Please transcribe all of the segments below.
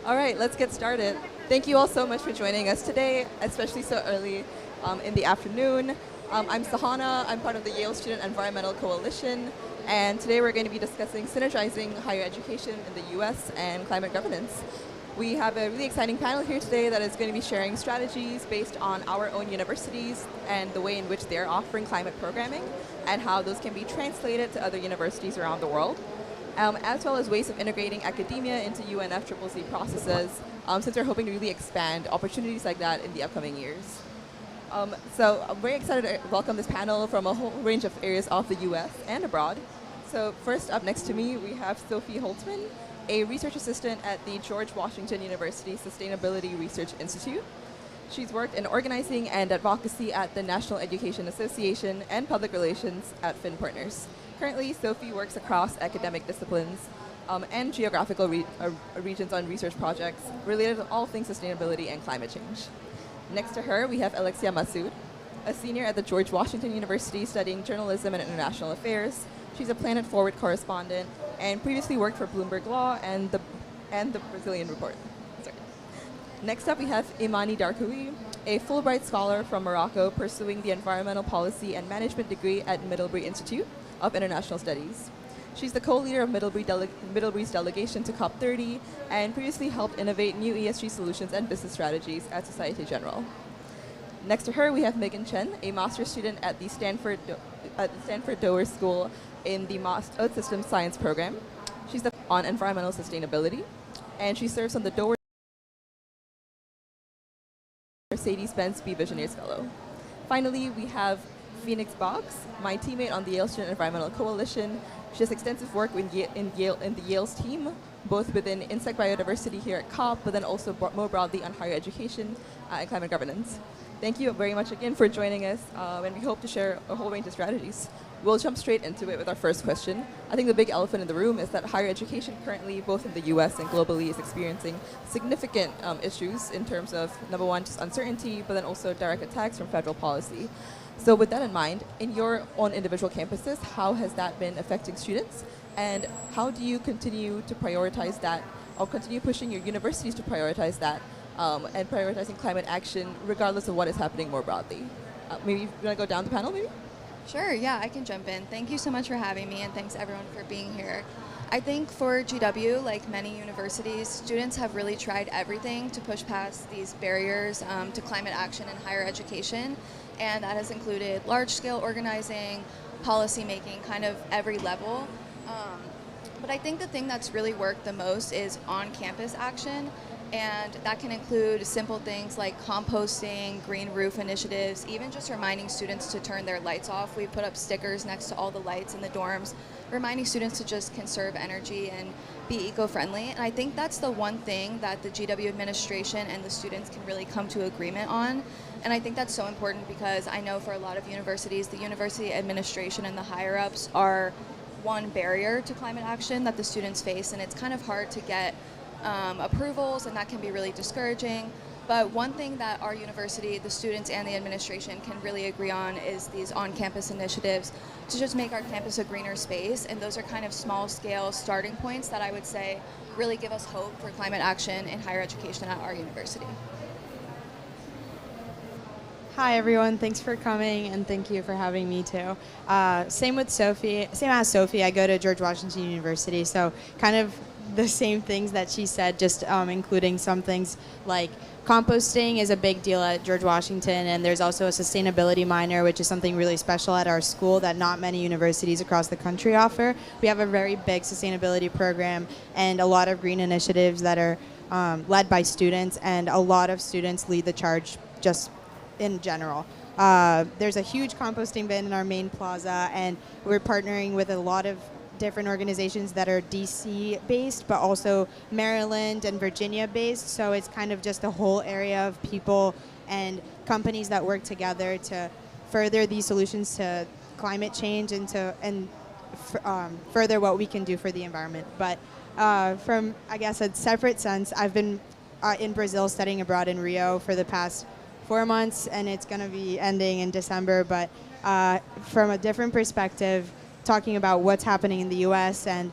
All right, let's get started. Thank you all so much for joining us today, especially so early in the afternoon. I'm Sahana. I'm part of the Yale Student Environmental Coalition, and today we're going to be discussing synergizing higher education in the US and climate governance. We have a really exciting panel here today that is going to be sharing strategies based on our own universities and the way in which they're offering climate programming and how those can be translated to other universities around the world. As well as ways of integrating academia into UNFCCC processes, since we're hoping to really expand opportunities like that in the upcoming years. So I'm very excited to welcome this panel from a whole range of areas of the US and abroad. So first up next to me, we have Sophie Holtzman, a research assistant at the George Washington University Sustainability Research Institute. She's worked in organizing and advocacy at the National Education Association and public relations at Finn Partners. Currently, Sophie works across academic disciplines and geographical regions on research projects related to all things sustainability and climate change. Next to her, we have Alexia Massoud, a senior at the George Washington University studying journalism and international affairs. She's a Planet Forward correspondent and previously worked for Bloomberg Law and the Brazilian Report. Sorry. Next up, we have Imani Darkoui, a Fulbright scholar from Morocco pursuing the environmental policy and management degree at Middlebury Institute of International Studies. She's the co-leader of Middlebury's delegation to COP30 and previously helped innovate new ESG solutions and business strategies at Societe Generale. Next to her, we have Megan Chen, a master's student at the Stanford Doerr School in the Earth Systems Science program. She's on environmental sustainability, and she serves on the Doerr Mercedes-Benz Be Visionaries Fellow. Finally, we have Phoenix Boggs, my teammate on the Yale Student Environmental Coalition. She has extensive work in the Yale's team, both within insect biodiversity here at COP, but then also more broadly on higher education and climate governance. Thank you very much again for joining us, and we hope to share a whole range of strategies. We'll jump straight into it with our first question. I think the big elephant in the room is that higher education currently, both in the US and globally, is experiencing significant issues in terms of, number one, just uncertainty, but then also direct attacks from federal policy. So with that in mind, in your own individual campuses, how has that been affecting students? And how do you continue to prioritize that, or continue pushing your universities to prioritize that, and prioritizing climate action regardless of what is happening more broadly? Maybe you want to go down the panel, maybe? Sure, yeah, I can jump in. Thank you so much for having me, and thanks everyone for being here. I think for GW, like many universities, students have really tried everything to push past these barriers to climate action in higher education, and that has included large-scale organizing, policy making, kind of every level. But I think the thing that's really worked the most is on-campus action, and that can include simple things like composting, green roof initiatives, even just reminding students to turn their lights off. We put up stickers next to all the lights in the dorms, reminding students to just conserve energy and be eco-friendly. And I think that's the one thing that the GW administration and the students can really come to agreement on. And I think that's so important because I know for a lot of universities, the university administration and the higher-ups are one barrier to climate action that the students face, and it's kind of hard to get approvals, and that can be really discouraging. But one thing that our university, the students and the administration can really agree on is these on-campus initiatives to just make our campus a greener space, and those are kind of small-scale starting points that I would say really give us hope for climate action in higher education at our university. Hi everyone, thanks for coming and thank you for having me too. Same as Sophie, I go to George Washington University, so kind of the same things that she said, just including some things like composting is a big deal at George Washington, and there's also a sustainability minor, which is something really special at our school that not many universities across the country offer. We have a very big sustainability program and a lot of green initiatives that are led by students, and a lot of students lead the charge just in general. There's a huge composting bin in our main plaza, and we're partnering with a lot of different organizations that are DC based, but also Maryland and Virginia based. So it's kind of just a whole area of people and companies that work together to further these solutions to climate change and further what we can do for the environment. But from, I guess, a separate sense, I've been in Brazil studying abroad in Rio for the past 4 months, and it's going to be ending in December. But from a different perspective, talking about what's happening in the U.S. and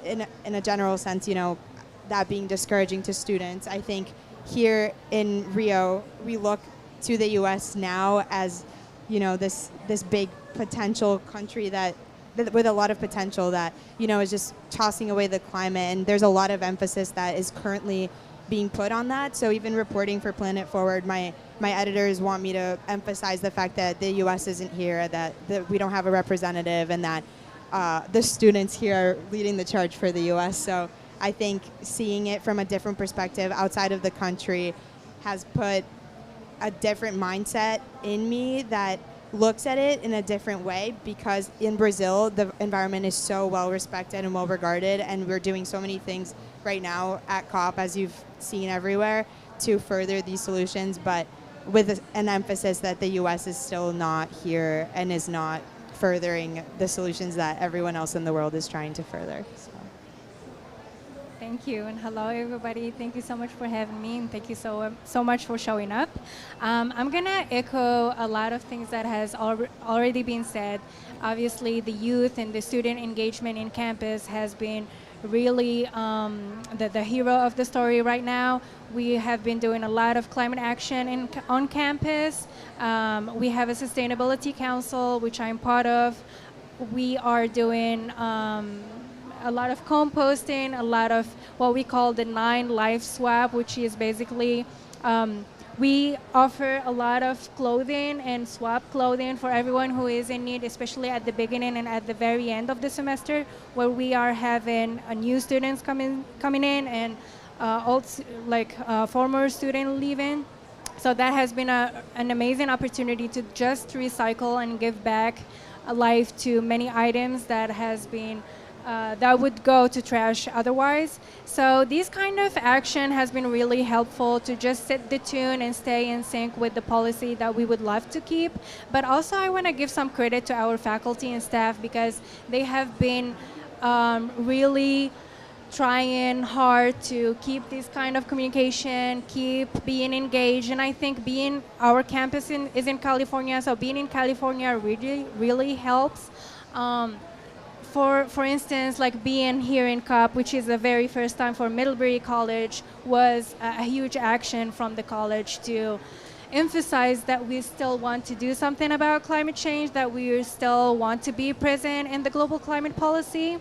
in a general sense, you know, that being discouraging to students. I think here in Rio, we look to the U.S. now as, this big potential country that with a lot of potential that, is just tossing away the climate. And there's a lot of emphasis that is currently being put on that. So even reporting for Planet Forward, my editors want me to emphasize the fact that the U.S. isn't here, that we don't have a representative, and that the students here are leading the charge for the U.S. So I think seeing it from a different perspective outside of the country has put a different mindset in me that looks at it in a different way, because in Brazil, the environment is so well respected and well regarded, and we're doing so many things right now at COP, as you've seen everywhere, to further these solutions, but with an emphasis that the U.S. is still not here and is not furthering the solutions that everyone else in the world is trying to further. So. Thank you, and hello everybody. Thank you so much for having me, and thank you so much for showing up. I'm gonna echo a lot of things that has already been said. Obviously, the youth and the student engagement in campus has been really the hero of the story right now. We have been doing a lot of climate action on campus. We have a sustainability council, which I'm part of. We are doing a lot of composting, a lot of what we call the 9 life swap, which is basically we offer a lot of clothing and swap clothing for everyone who is in need, especially at the beginning and at the very end of the semester, where we are having new students coming in and also former student leaving. So that has been an amazing opportunity to just recycle and give back a life to many items that has been that would go to trash otherwise. So this kind of action has been really helpful to just set the tune and stay in sync with the policy that we would love to keep. But also I want to give some credit to our faculty and staff, because they have been really trying hard to keep this kind of communication, keep being engaged. And I think our campus is in California, so being in California really helps. For instance, like being here in COP, which is the very first time for Middlebury College, was a huge action from the college to emphasize that we still want to do something about climate change, that we still want to be present in the global climate policy.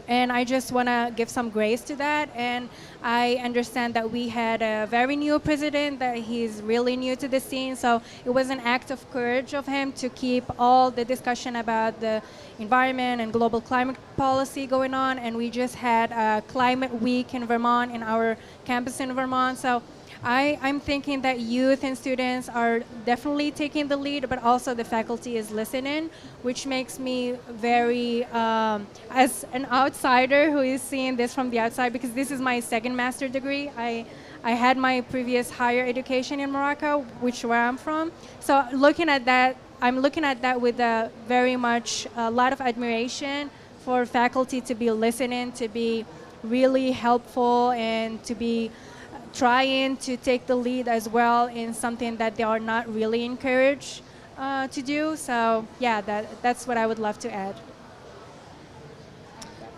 And I just want to give some grace to that. And I understand that we had a very new president, that he's really new to the scene. So it was an act of courage of him to keep all the discussion about the environment and global climate policy going on. And we just had a climate week in Vermont, in our campus in Vermont. So I'm thinking that youth and students are definitely taking the lead, but also the faculty is listening, which makes me very, as an outsider who is seeing this from the outside, because this is my second master's degree. I had my previous higher education in Morocco, which where I'm from. So looking at that, I'm looking at that with a lot of admiration for faculty to be listening, to be really helpful, and to be trying to take the lead as well in something that they are not really encouraged to do. So yeah, that's what I would love to add.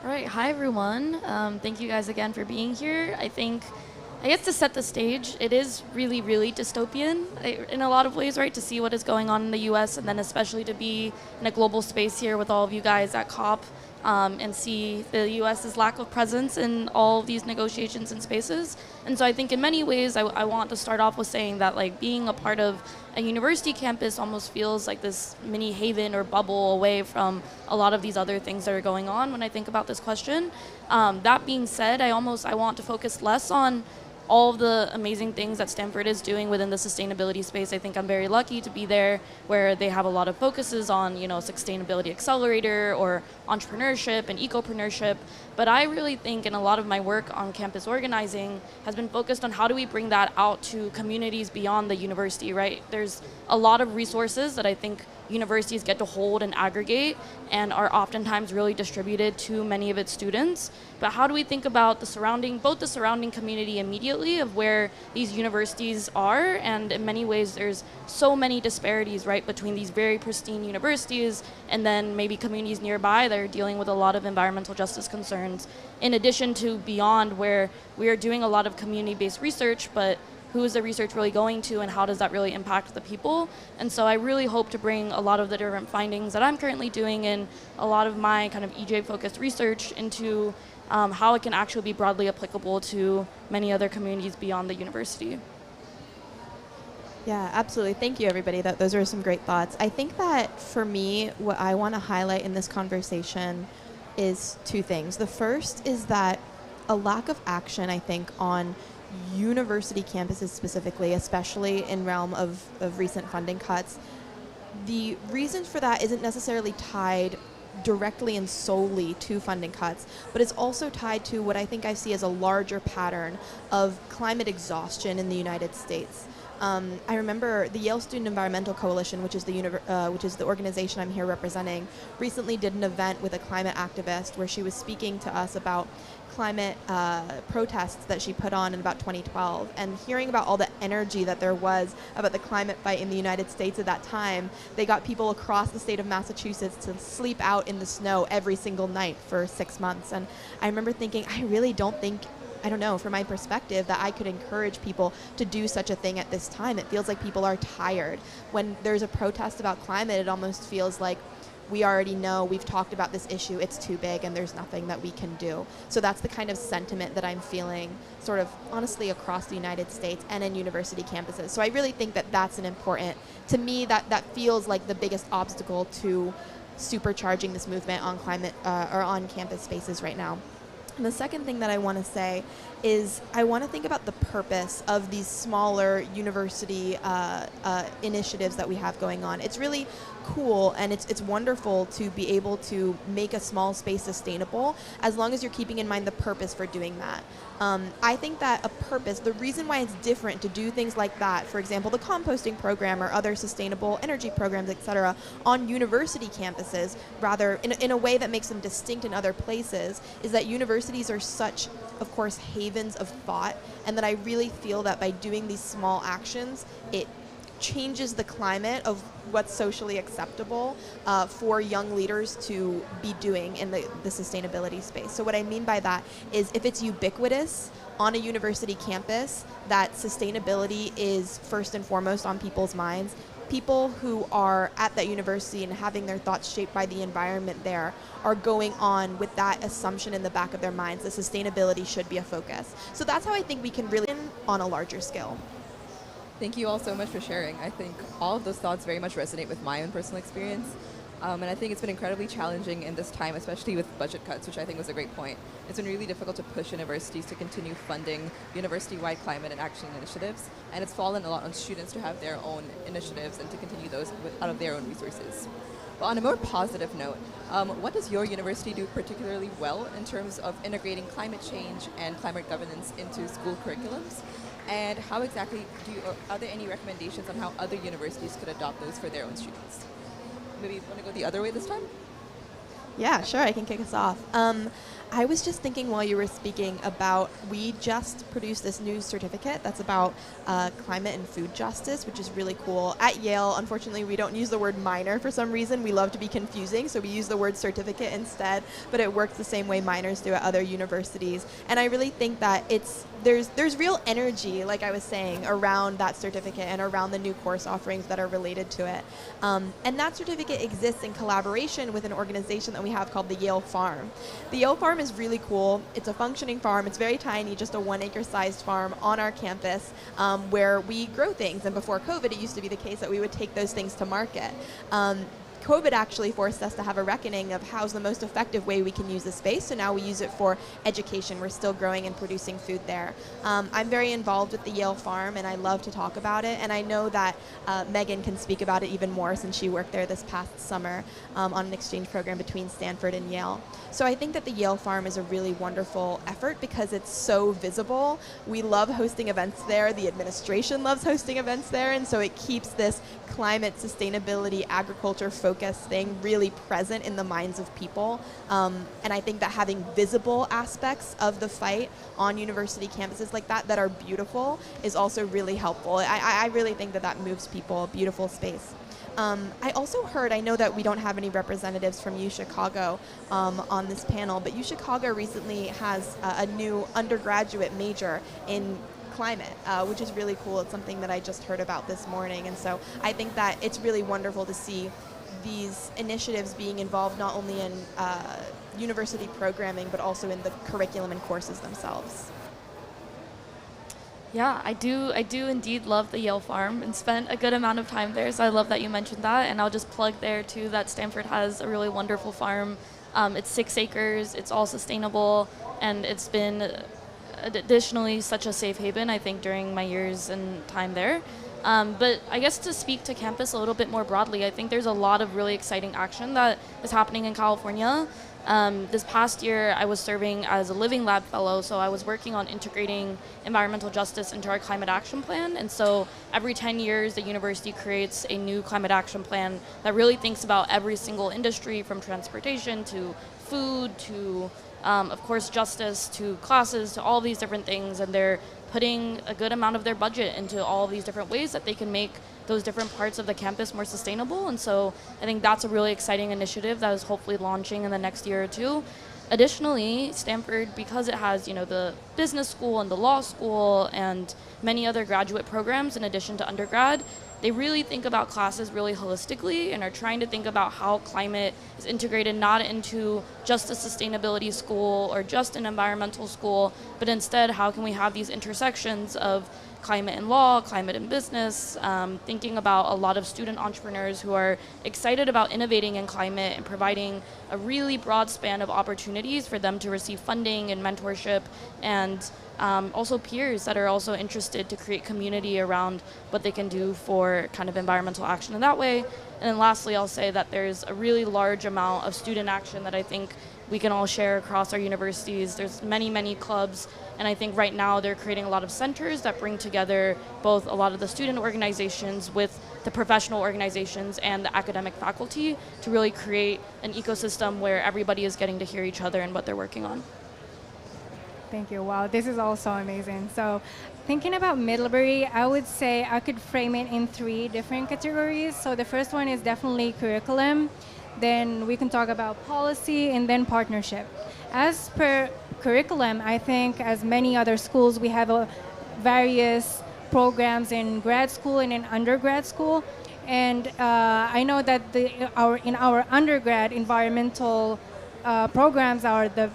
All right, hi everyone. Thank you guys again for being here. I guess to set the stage, it is really, really dystopian in a lot of ways, right? To see what is going on in the US, and then especially to be in a global space here with all of you guys at COP. And see the U.S.'s lack of presence in all of these negotiations and spaces. And so I think in many ways, I want to start off with saying that being a part of a university campus almost feels like this mini haven or bubble away from a lot of these other things that are going on when I think about this question. That being said, I want to focus less on all of the amazing things that Stanford is doing within the sustainability space. I think I'm very lucky to be there, where they have a lot of focuses on, sustainability accelerator or entrepreneurship and ecopreneurship. But I really think, and a lot of my work on campus organizing has been focused on how do we bring that out to communities beyond the university, right? There's a lot of resources that I think universities get to hold and aggregate and are oftentimes really distributed to many of its students. But how do we think about both the surrounding community immediately of where these universities are? And in many ways, there's so many disparities, right, between these very pristine universities and then maybe communities nearby that together dealing with a lot of environmental justice concerns, in addition to beyond where we are doing a lot of community-based research, but who is the research really going to and how does that really impact the people? And so I really hope to bring a lot of the different findings that I'm currently doing and a lot of my kind of EJ-focused research into how it can actually be broadly applicable to many other communities beyond the university. Yeah, absolutely. Thank you, everybody. Those are some great thoughts. I think that for me, what I want to highlight in this conversation is two things. The first is that a lack of action, I think, on university campuses specifically, especially in realm of recent funding cuts, the reason for that isn't necessarily tied directly and solely to funding cuts, but it's also tied to what I think I see as a larger pattern of climate exhaustion in the United States. I remember the Yale Student Environmental Coalition, which is the organization I'm here representing, recently did an event with a climate activist where she was speaking to us about climate protests that she put on in about 2012, and hearing about all the energy that there was about the climate fight in the United States at that time. They got people across the state of Massachusetts to sleep out in the snow every single night for 6 months. And I remember thinking, I really don't think, I don't know, from my perspective, that I could encourage people to do such a thing at this time. It feels like people are tired. When there's a protest about climate, it almost feels like we already know, we've talked about this issue, it's too big and there's nothing that we can do. So that's the kind of sentiment that I'm feeling sort of honestly across the United States and in university campuses. So I really think that that's an important, to me, that feels like the biggest obstacle to supercharging this movement on climate or on campus spaces right now. And the second thing that I want to say is I want to think about the purpose of these smaller university initiatives that we have going on. It's really cool and it's wonderful to be able to make a small space sustainable as long as you're keeping in mind the purpose for doing that. I think that a purpose, the reason why it's different to do things like that, for example, the composting program or other sustainable energy programs, etc., on university campuses, rather in a way that makes them distinct in other places, is that universities are such, of course, havens of thought, and that I really feel that by doing these small actions, it changes the climate of what's socially acceptable for young leaders to be doing in the sustainability space. So what I mean by that is if it's ubiquitous on a university campus that sustainability is first and foremost on people's minds, people who are at that university and having their thoughts shaped by the environment there are going on with that assumption in the back of their minds that sustainability should be a focus. So that's how I think we can really on a larger scale. Thank you all so much for sharing. I think all of those thoughts very much resonate with my own personal experience. And I think it's been incredibly challenging in this time, especially with budget cuts, which I think was a great point. It's been really difficult to push universities to continue funding university-wide climate and action initiatives, and it's fallen a lot on students to have their own initiatives and to continue those out of their own resources. But on a more positive note, what does your university do particularly well in terms of integrating climate change and climate governance into school curriculums? And how exactly are there any recommendations on how other universities could adopt those for their own students? Maybe you want to go the other way this time? Yeah, sure, I can kick us off. I was just thinking while you were speaking about, we just produced this new certificate that's about climate and food justice, which is really cool. At Yale, unfortunately, we don't use the word minor for some reason. We love to be confusing, so we use the word certificate instead, but it works the same way minors do at other universities. And I really think that there's real energy, like I was saying, around that certificate and around the new course offerings that are related to it. And that certificate exists in collaboration with an organization that we have called the Yale Farm. The Yale Farm is really cool. It's a functioning farm. It's very tiny, just a 1-acre sized farm on our campus where we grow things. And before COVID, it used to be the case that we would take those things to market. COVID actually forced us to have a reckoning of how's the most effective way we can use the space. So now we use it for education. We're still growing and producing food there. I'm very involved with the Yale Farm, and I love to talk about it. And I know that Megan can speak about it even more since she worked there this past summer on an exchange program between Stanford and Yale. So I think that the Yale Farm is a really wonderful effort because it's so visible. We love hosting events there. The administration loves hosting events there. And so it keeps this climate, sustainability, agriculture focused thing really present in the minds of people. And I think that having visible aspects of the fight on university campuses like that are beautiful is also really helpful. I really think that moves people, a beautiful space. I also heard, I know that we don't have any representatives from U Chicago on this panel, but U Chicago recently has a new undergraduate major in climate, which is really cool. It's something that I just heard about this morning. And so I think that it's really wonderful to see these initiatives being involved not only in university programming, but also in the curriculum and courses themselves. Yeah, I do indeed love the Yale farm and spent a good amount of time there, so I love that you mentioned that. And I'll just plug there too that Stanford has a really wonderful farm. It's 6 acres, it's all sustainable, and it's been additionally such a safe haven, I think, during my years and time there. But I guess to speak to campus a little bit more broadly, I think there's a lot of really exciting action that is happening in California. This past year, I was serving as a Living Lab fellow, so I was working on integrating environmental justice into our climate action plan. And so every 10 years, the university creates a new climate action plan that really thinks about every single industry, from transportation to food to, of course, justice to classes to all these different things. And they're putting a good amount of their budget into all these different ways that they can make those different parts of the campus more sustainable. And so I think that's a really exciting initiative that is hopefully launching in the next year or two. Additionally, Stanford, because it has, the business school and the law school and many other graduate programs in addition to undergrad, they really think about classes really holistically and are trying to think about how climate is integrated not into just a sustainability school or just an environmental school, but instead how can we have these intersections of climate and law, climate and business, thinking about a lot of student entrepreneurs who are excited about innovating in climate and providing a really broad span of opportunities for them to receive funding and mentorship, and also peers that are also interested to create community around what they can do for kind of environmental action in that way. And then lastly, I'll say that there's a really large amount of student action that I think we can all share across our universities. There's many, many clubs, and I think right now they're creating a lot of centers that bring together both a lot of the student organizations with the professional organizations and the academic faculty to really create an ecosystem where everybody is getting to hear each other and what they're working on. Thank you. Wow, this is also amazing. So thinking about Middlebury, I would say I could frame it in 3 different categories. So the first one is definitely curriculum. Then we can talk about policy and then partnership. As per curriculum, I think as many other schools, we have various programs in grad school and in undergrad school. And I know that in our undergrad, environmental programs are the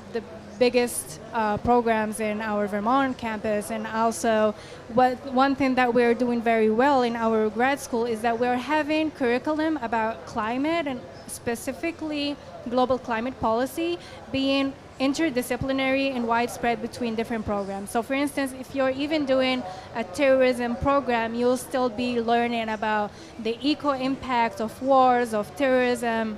biggest programs in our Vermont campus. And also one thing that we're doing very well in our grad school is that we're having curriculum about climate and specifically global climate policy being interdisciplinary and widespread between different programs. So for instance, if you're even doing a terrorism program, you'll still be learning about the eco-impact of wars, of terrorism,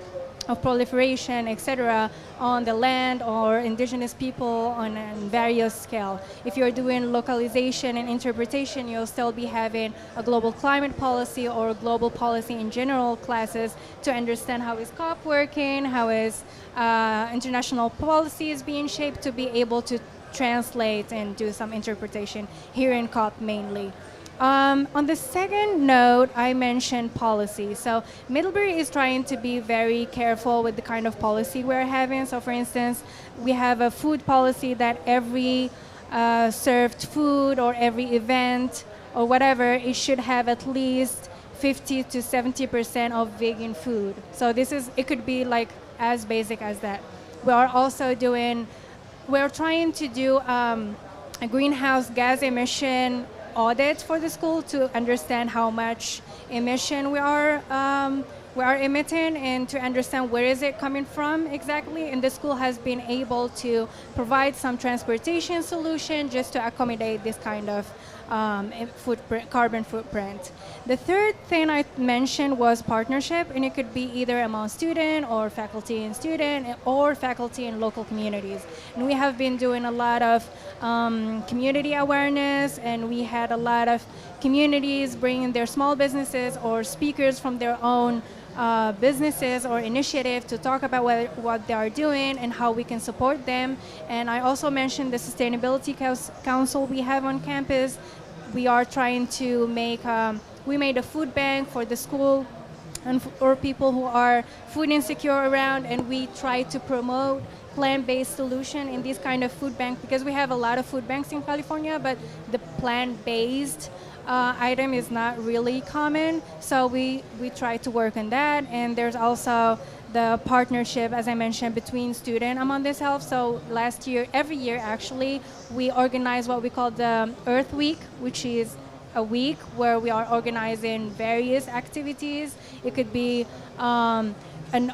of proliferation, etc., on the land or indigenous people on a various scale. If you're doing localization and interpretation, you'll still be having a global climate policy or global policy in general classes to understand how is COP working, how is international policies being shaped, to be able to translate and do some interpretation here in COP mainly. On the second note, I mentioned policy. So Middlebury is trying to be very careful with the kind of policy we're having. So for instance, we have a food policy that every served food or every event or whatever, it should have at least 50 to 70% of vegan food. So it could be like as basic as that. We're trying to do a greenhouse gas emission audit for the school to understand how much emission we are emitting and to understand where is it coming from exactly. And the school has been able to provide some transportation solution just to accommodate this kind of carbon footprint. The third thing I mentioned was partnership, and it could be either among student or faculty and student or faculty in local communities. And we have been doing a lot of community awareness, and we had a lot of communities bringing their small businesses or speakers from their own businesses or initiative to talk about what they are doing and how we can support them. And I also mentioned the Sustainability Council we have on campus. We are trying to we made a food bank for the school or people who are food insecure around, and we try to promote plant-based solution in this kind of food bank, because we have a lot of food banks in California, but the plant-based item is not really common. So we try to work on that. And there's also the partnership, as I mentioned, between student among this health. So last year, every year actually, we organize what we call the Earth Week, which is a week where we are organizing various activities. It could be an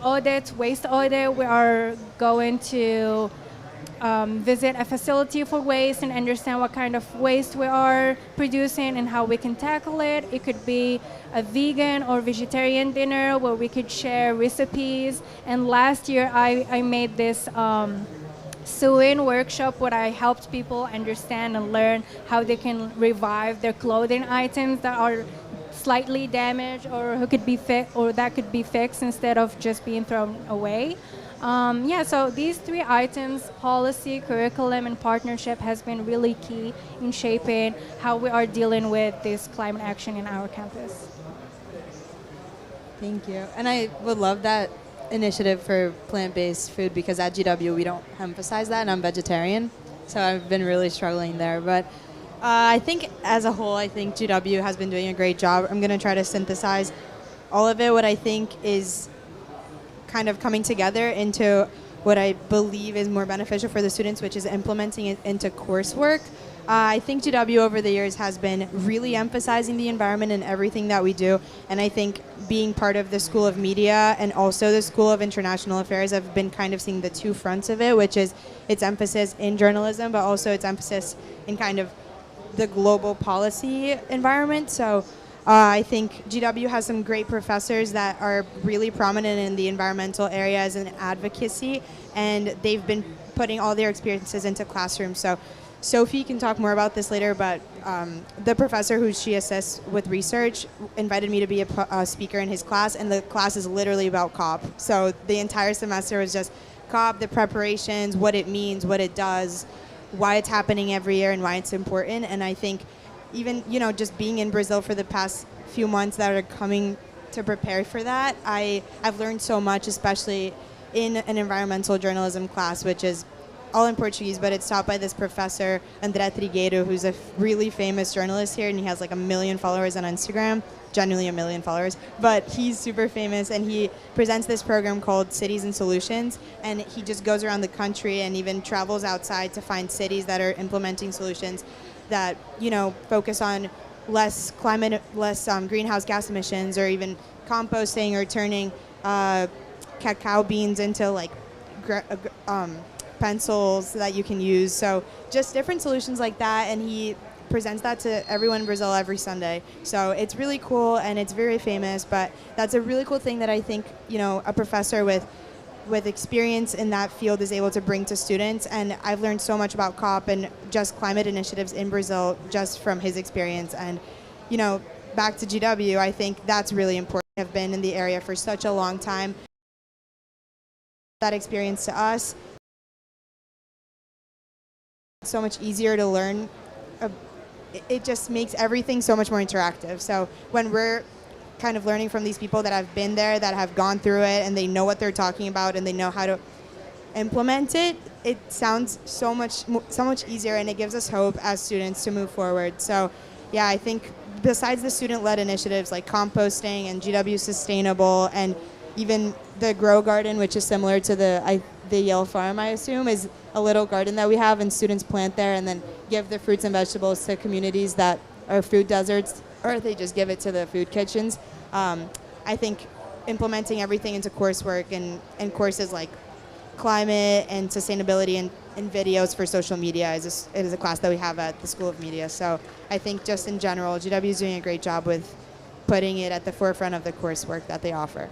audit, waste audit. We are going to visit a facility for waste and understand what kind of waste we are producing and how we can tackle it. It could be a vegan or vegetarian dinner where we could share recipes. And last year I made this sewing workshop where I helped people understand and learn how they can revive their clothing items that are slightly damaged or who could be that could be fixed instead of just being thrown away. So these three items, policy, curriculum, and partnership, has been really key in shaping how we are dealing with this climate action in our campus. Thank you. And I would love that initiative for plant-based food, because at GW we don't emphasize that, and I'm vegetarian, so I've been really struggling there. But I think as a whole, I think GW has been doing a great job. I'm going to try to synthesize all of it, what I think is kind of coming together into what I believe is more beneficial for the students, which is implementing it into coursework. I think GW over the years has been really emphasizing the environment in everything that we do, and I think being part of the School of Media and also the School of International Affairs, I've been kind of seeing the two fronts of it, which is its emphasis in journalism, but also its emphasis in kind of the global policy environment. So I think GW has some great professors that are really prominent in the environmental areas and advocacy, and they've been putting all their experiences into classrooms. So Sophie can talk more about this later, but the professor who she assists with research invited me to be a speaker in his class, and the class is literally about COP. So the entire semester was just COP, the preparations, what it means, what it does, why it's happening every year, and why it's important. And I think even, just being in Brazil for the past few months that are coming to prepare for that, I've learned so much, especially in an environmental journalism class, which is all in Portuguese, but it's taught by this professor, André Trigueiro, who's a really famous journalist here, and he has like 1 million followers on Instagram, genuinely 1 million followers, but he's super famous, and he presents this program called Cities and Solutions, and he just goes around the country and even travels outside to find cities that are implementing solutions that, focus on less greenhouse gas emissions, or even composting, or turning cacao beans into like pencils that you can use. So just different solutions like that, and he presents that to everyone in Brazil every Sunday. So it's really cool, and it's very famous, but that's a really cool thing that I think, a professor with experience in that field is able to bring to students. And I've learned so much about COP and just climate initiatives in Brazil just from his experience. And, back to GW, I think that's really important. I've been in the area for such a long time. That experience to us, so much easier to learn. It just makes everything so much more interactive. So when we're kind of learning from these people that have been there, that have gone through it, and they know what they're talking about, and they know how to implement it, it sounds so much easier, and it gives us hope as students to move forward. So yeah, I think besides the student-led initiatives like composting and GW Sustainable, and even the Grow Garden, which is similar to the Yale farm, I assume, is a little garden that we have, and students plant there and then give the fruits and vegetables to communities that are food deserts, or they just give it to the food kitchens. I think implementing everything into coursework and courses like climate and sustainability and videos for social media is a class that we have at the School of Media. So I think just in general, GW is doing a great job with putting it at the forefront of the coursework that they offer.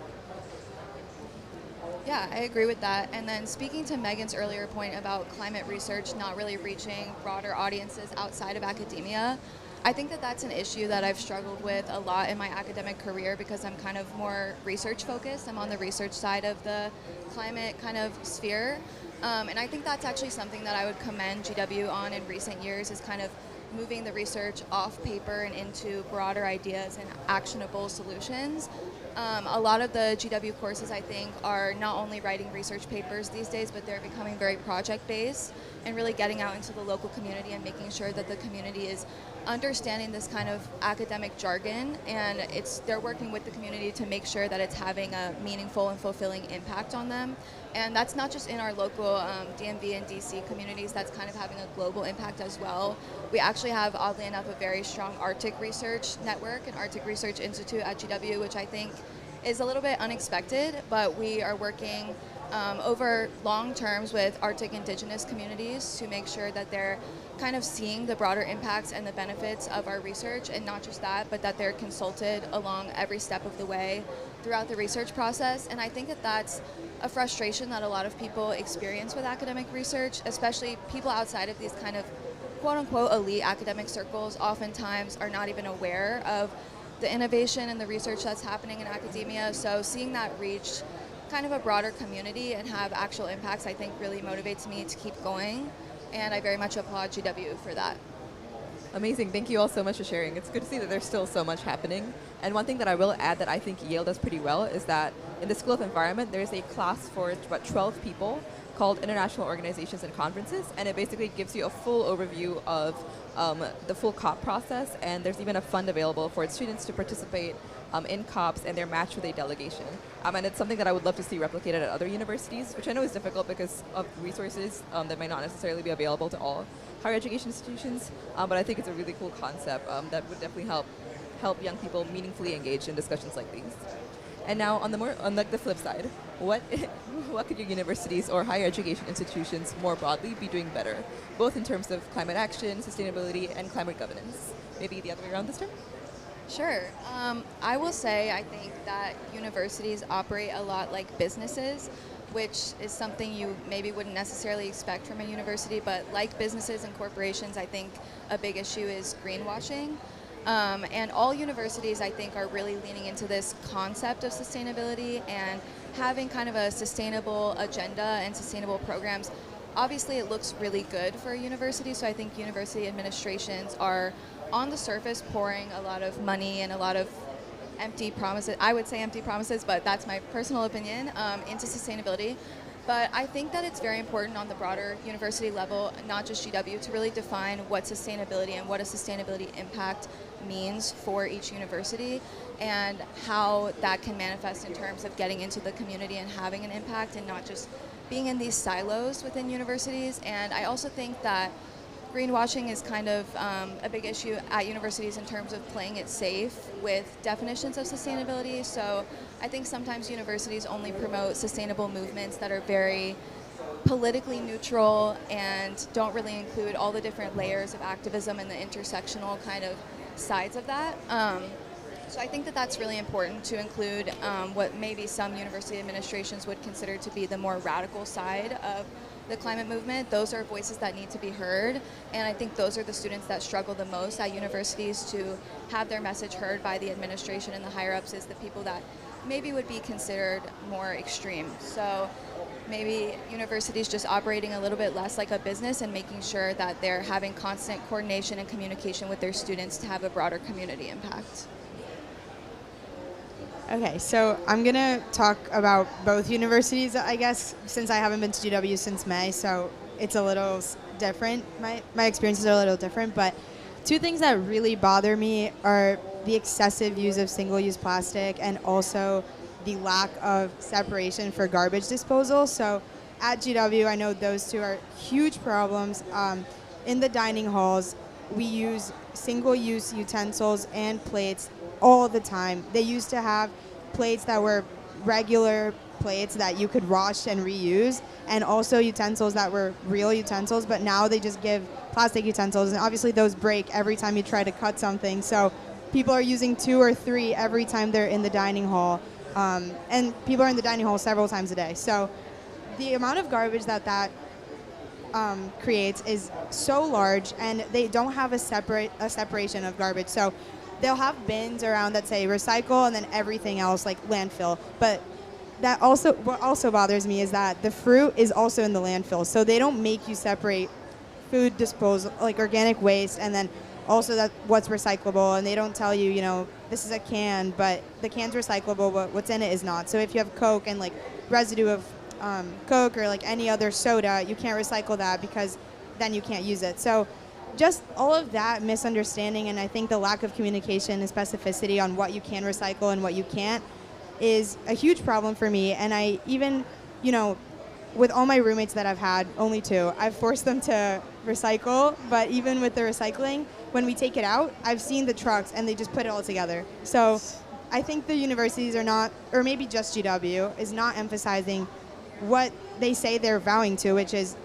Yeah, I agree with that. And then speaking to Megan's earlier point about climate research not really reaching broader audiences outside of academia, I think that that's an issue that I've struggled with a lot in my academic career, because I'm kind of more research focused. I'm on the research side of the climate kind of sphere. And I think that's actually something that I would commend GW on in recent years, is kind of moving the research off paper and into broader ideas and actionable solutions. A lot of the GW courses, I think, are not only writing research papers these days, but they're becoming very project-based and really getting out into the local community and making sure that the community is understanding this kind of academic jargon, and they're working with the community to make sure that it's having a meaningful and fulfilling impact on them. And that's not just in our local DMV and DC communities, that's kind of having a global impact as well. We actually have, oddly enough, a very strong Arctic research network, an Arctic Research Institute at GW, which I think is a little bit unexpected, but we are working over long terms with Arctic indigenous communities to make sure that they're kind of seeing the broader impacts and the benefits of our research, and not just that, but that they're consulted along every step of the way throughout the research process. And I think that that's a frustration that a lot of people experience with academic research, especially people outside of these kind of quote-unquote elite academic circles oftentimes are not even aware of the innovation and the research that's happening in academia. So seeing that reach kind of a broader community and have actual impacts, I think really motivates me to keep going. And I very much applaud GW for that. Amazing. Thank you all so much for sharing. It's good to see that there's still so much happening. And one thing that I will add that I think Yale does pretty well is that in the School of Environment, there's a class for about 12 people called International Organizations and Conferences, and it basically gives you a full overview of the full COP process, and there's even a fund available for its students to participate in COPs, and they're matched with a delegation. And it's something that I would love to see replicated at other universities, which I know is difficult because of resources that might not necessarily be available to all higher education institutions, but I think it's a really cool concept that would definitely help young people meaningfully engage in discussions like these. And now on the flip side, what could your universities or higher education institutions more broadly be doing better, both in terms of climate action, sustainability, and climate governance? Maybe the other way around this time? Sure. I will say I think that universities operate a lot like businesses, which is something you maybe wouldn't necessarily expect from a university, but like businesses and corporations, I think a big issue is greenwashing. And all universities, I think, are really leaning into this concept of sustainability and having kind of a sustainable agenda and sustainable programs. Obviously, it looks really good for a university, so I think university administrations are, on the surface, pouring a lot of money and a lot of empty promises, I would say empty promises, but that's my personal opinion, into sustainability. But I think that it's very important on the broader university level, not just GW, to really define what sustainability and what a sustainability impact means for each university and how that can manifest in terms of getting into the community and having an impact and not just being in these silos within universities. And I also think that greenwashing is kind of a big issue at universities in terms of playing it safe with definitions of sustainability. So I think sometimes universities only promote sustainable movements that are very politically neutral and don't really include all the different layers of activism and the intersectional kind of sides of that. So I think that that's really important to include what maybe some university administrations would consider to be the more radical side of the climate movement. Those are voices that need to be heard, and I think those are the students that struggle the most at universities to have their message heard by the administration and the higher-ups, is the people that maybe would be considered more extreme. So maybe universities just operating a little bit less like a business and making sure that they're having constant coordination and communication with their students to have a broader community impact. Okay, so I'm going to talk about both universities, I guess, since I haven't been to GW since May, so it's a little different. My experiences are a little different, but two things that really bother me are the excessive use of single-use plastic and also the lack of separation for garbage disposal. So at GW, I know those two are huge problems. In the dining halls, we use single-use utensils and plates all the time. They used to have plates that were regular plates that you could wash and reuse, and also utensils that were real utensils, but now they just give plastic utensils, and obviously those break every time you try to cut something. So people are using 2 or 3 every time they're in the dining hall, and people are in the dining hall several times a day. So the amount of garbage that creates is so large, and they don't have a separation of garbage. So they'll have bins around that say recycle and then everything else like landfill. But what also bothers me is that the fruit is also in the landfill. So they don't make you separate food disposal, like organic waste, and then also that what's recyclable, and they don't tell you, this is a can, but the can's recyclable, but what's in it is not. So if you have Coke and like residue of Coke or like any other soda, you can't recycle that because then you can't use it. So just all of that misunderstanding, and I think the lack of communication and specificity on what you can recycle and what you can't is a huge problem for me. And I even, with all my roommates that I've had, only two, I've forced them to recycle, but even with the recycling, when we take it out, I've seen the trucks and they just put it all together. So I think the universities are not, or maybe just GW, is not emphasizing what they say they're vowing to, which is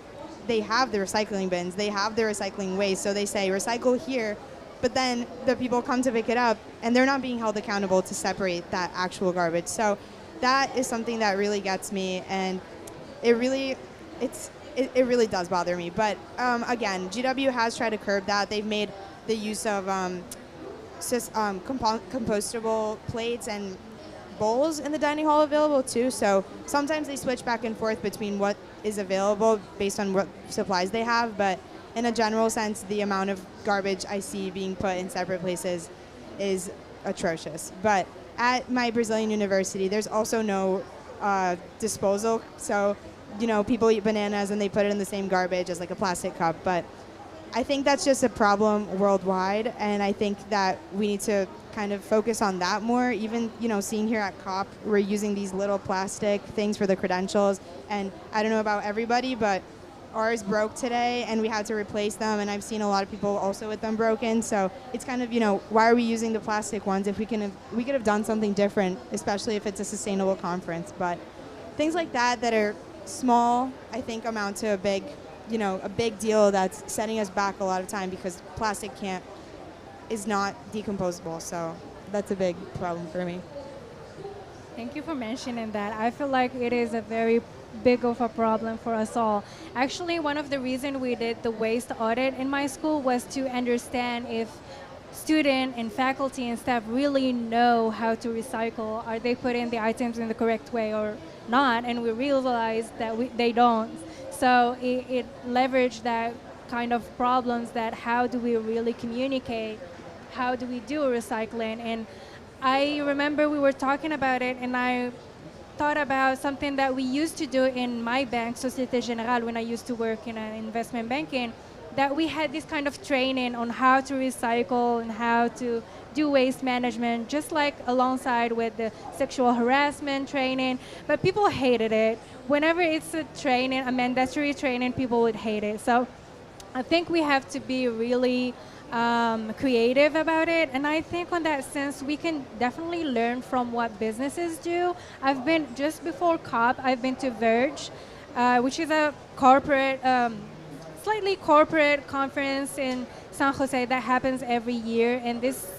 they have the recycling bins, they have the recycling waste, so they say recycle here, but then the people come to pick it up and they're not being held accountable to separate that actual garbage. So that is something that really gets me, and it really does bother me. But again, GW has tried to curb that. They've made the use of compostable plates and bowls in the dining hall available too. So sometimes they switch back and forth between what is available based on what supplies they have. But in a general sense, the amount of garbage I see being put in separate places is atrocious. But at my Brazilian university, there's also no disposal. So, people eat bananas and they put it in the same garbage as like a plastic cup. But I think that's just a problem worldwide, and I think that we need to kind of focus on that more. Even, seeing here at COP, we're using these little plastic things for the credentials, and I don't know about everybody, but ours broke today and we had to replace them, and I've seen a lot of people also with them broken. So it's kind of, why are we using the plastic ones if we could have done something different, especially if it's a sustainable conference. But things like that are small, I think amount to a big deal that's setting us back a lot of time, because plastic is not decomposable. So that's a big problem for me. Thank you for mentioning that. I feel like it is a very big of a problem for us all. Actually, one of the reasons we did the waste audit in my school was to understand if student and faculty and staff really know how to recycle. Are they putting the items in the correct way or not? And we realized that they don't. So it leveraged that kind of problems, that how do we really communicate? How do we do recycling? And I remember we were talking about it, and I thought about something that we used to do in my bank, Societe Generale, when I used to work in investment banking, that we had this kind of training on how to recycle and how to do waste management, just like alongside with the sexual harassment training, but people hated it. Whenever it's a training, a mandatory training, people would hate it. So I think we have to be really creative about it, and I think on that sense we can definitely learn from what businesses do. I've been, just before COP, I've been to Verge, which is a corporate, slightly corporate conference in San Jose that happens every year, and this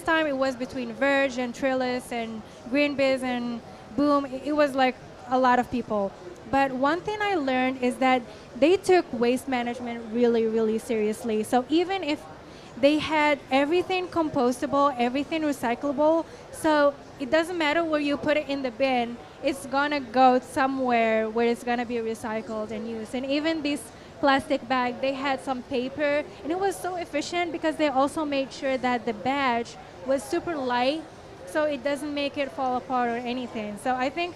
time it was between Verge and Trillis and Greenbiz and Boom. It was like a lot of people. But one thing I learned is that they took waste management really, really seriously. So even if they had everything compostable, everything recyclable, so it doesn't matter where you put it in the bin, it's gonna go somewhere where it's gonna be recycled and used. And even this plastic bag, they had some paper, and it was so efficient because they also made sure that the badge was super light, so it doesn't make it fall apart or anything. So I think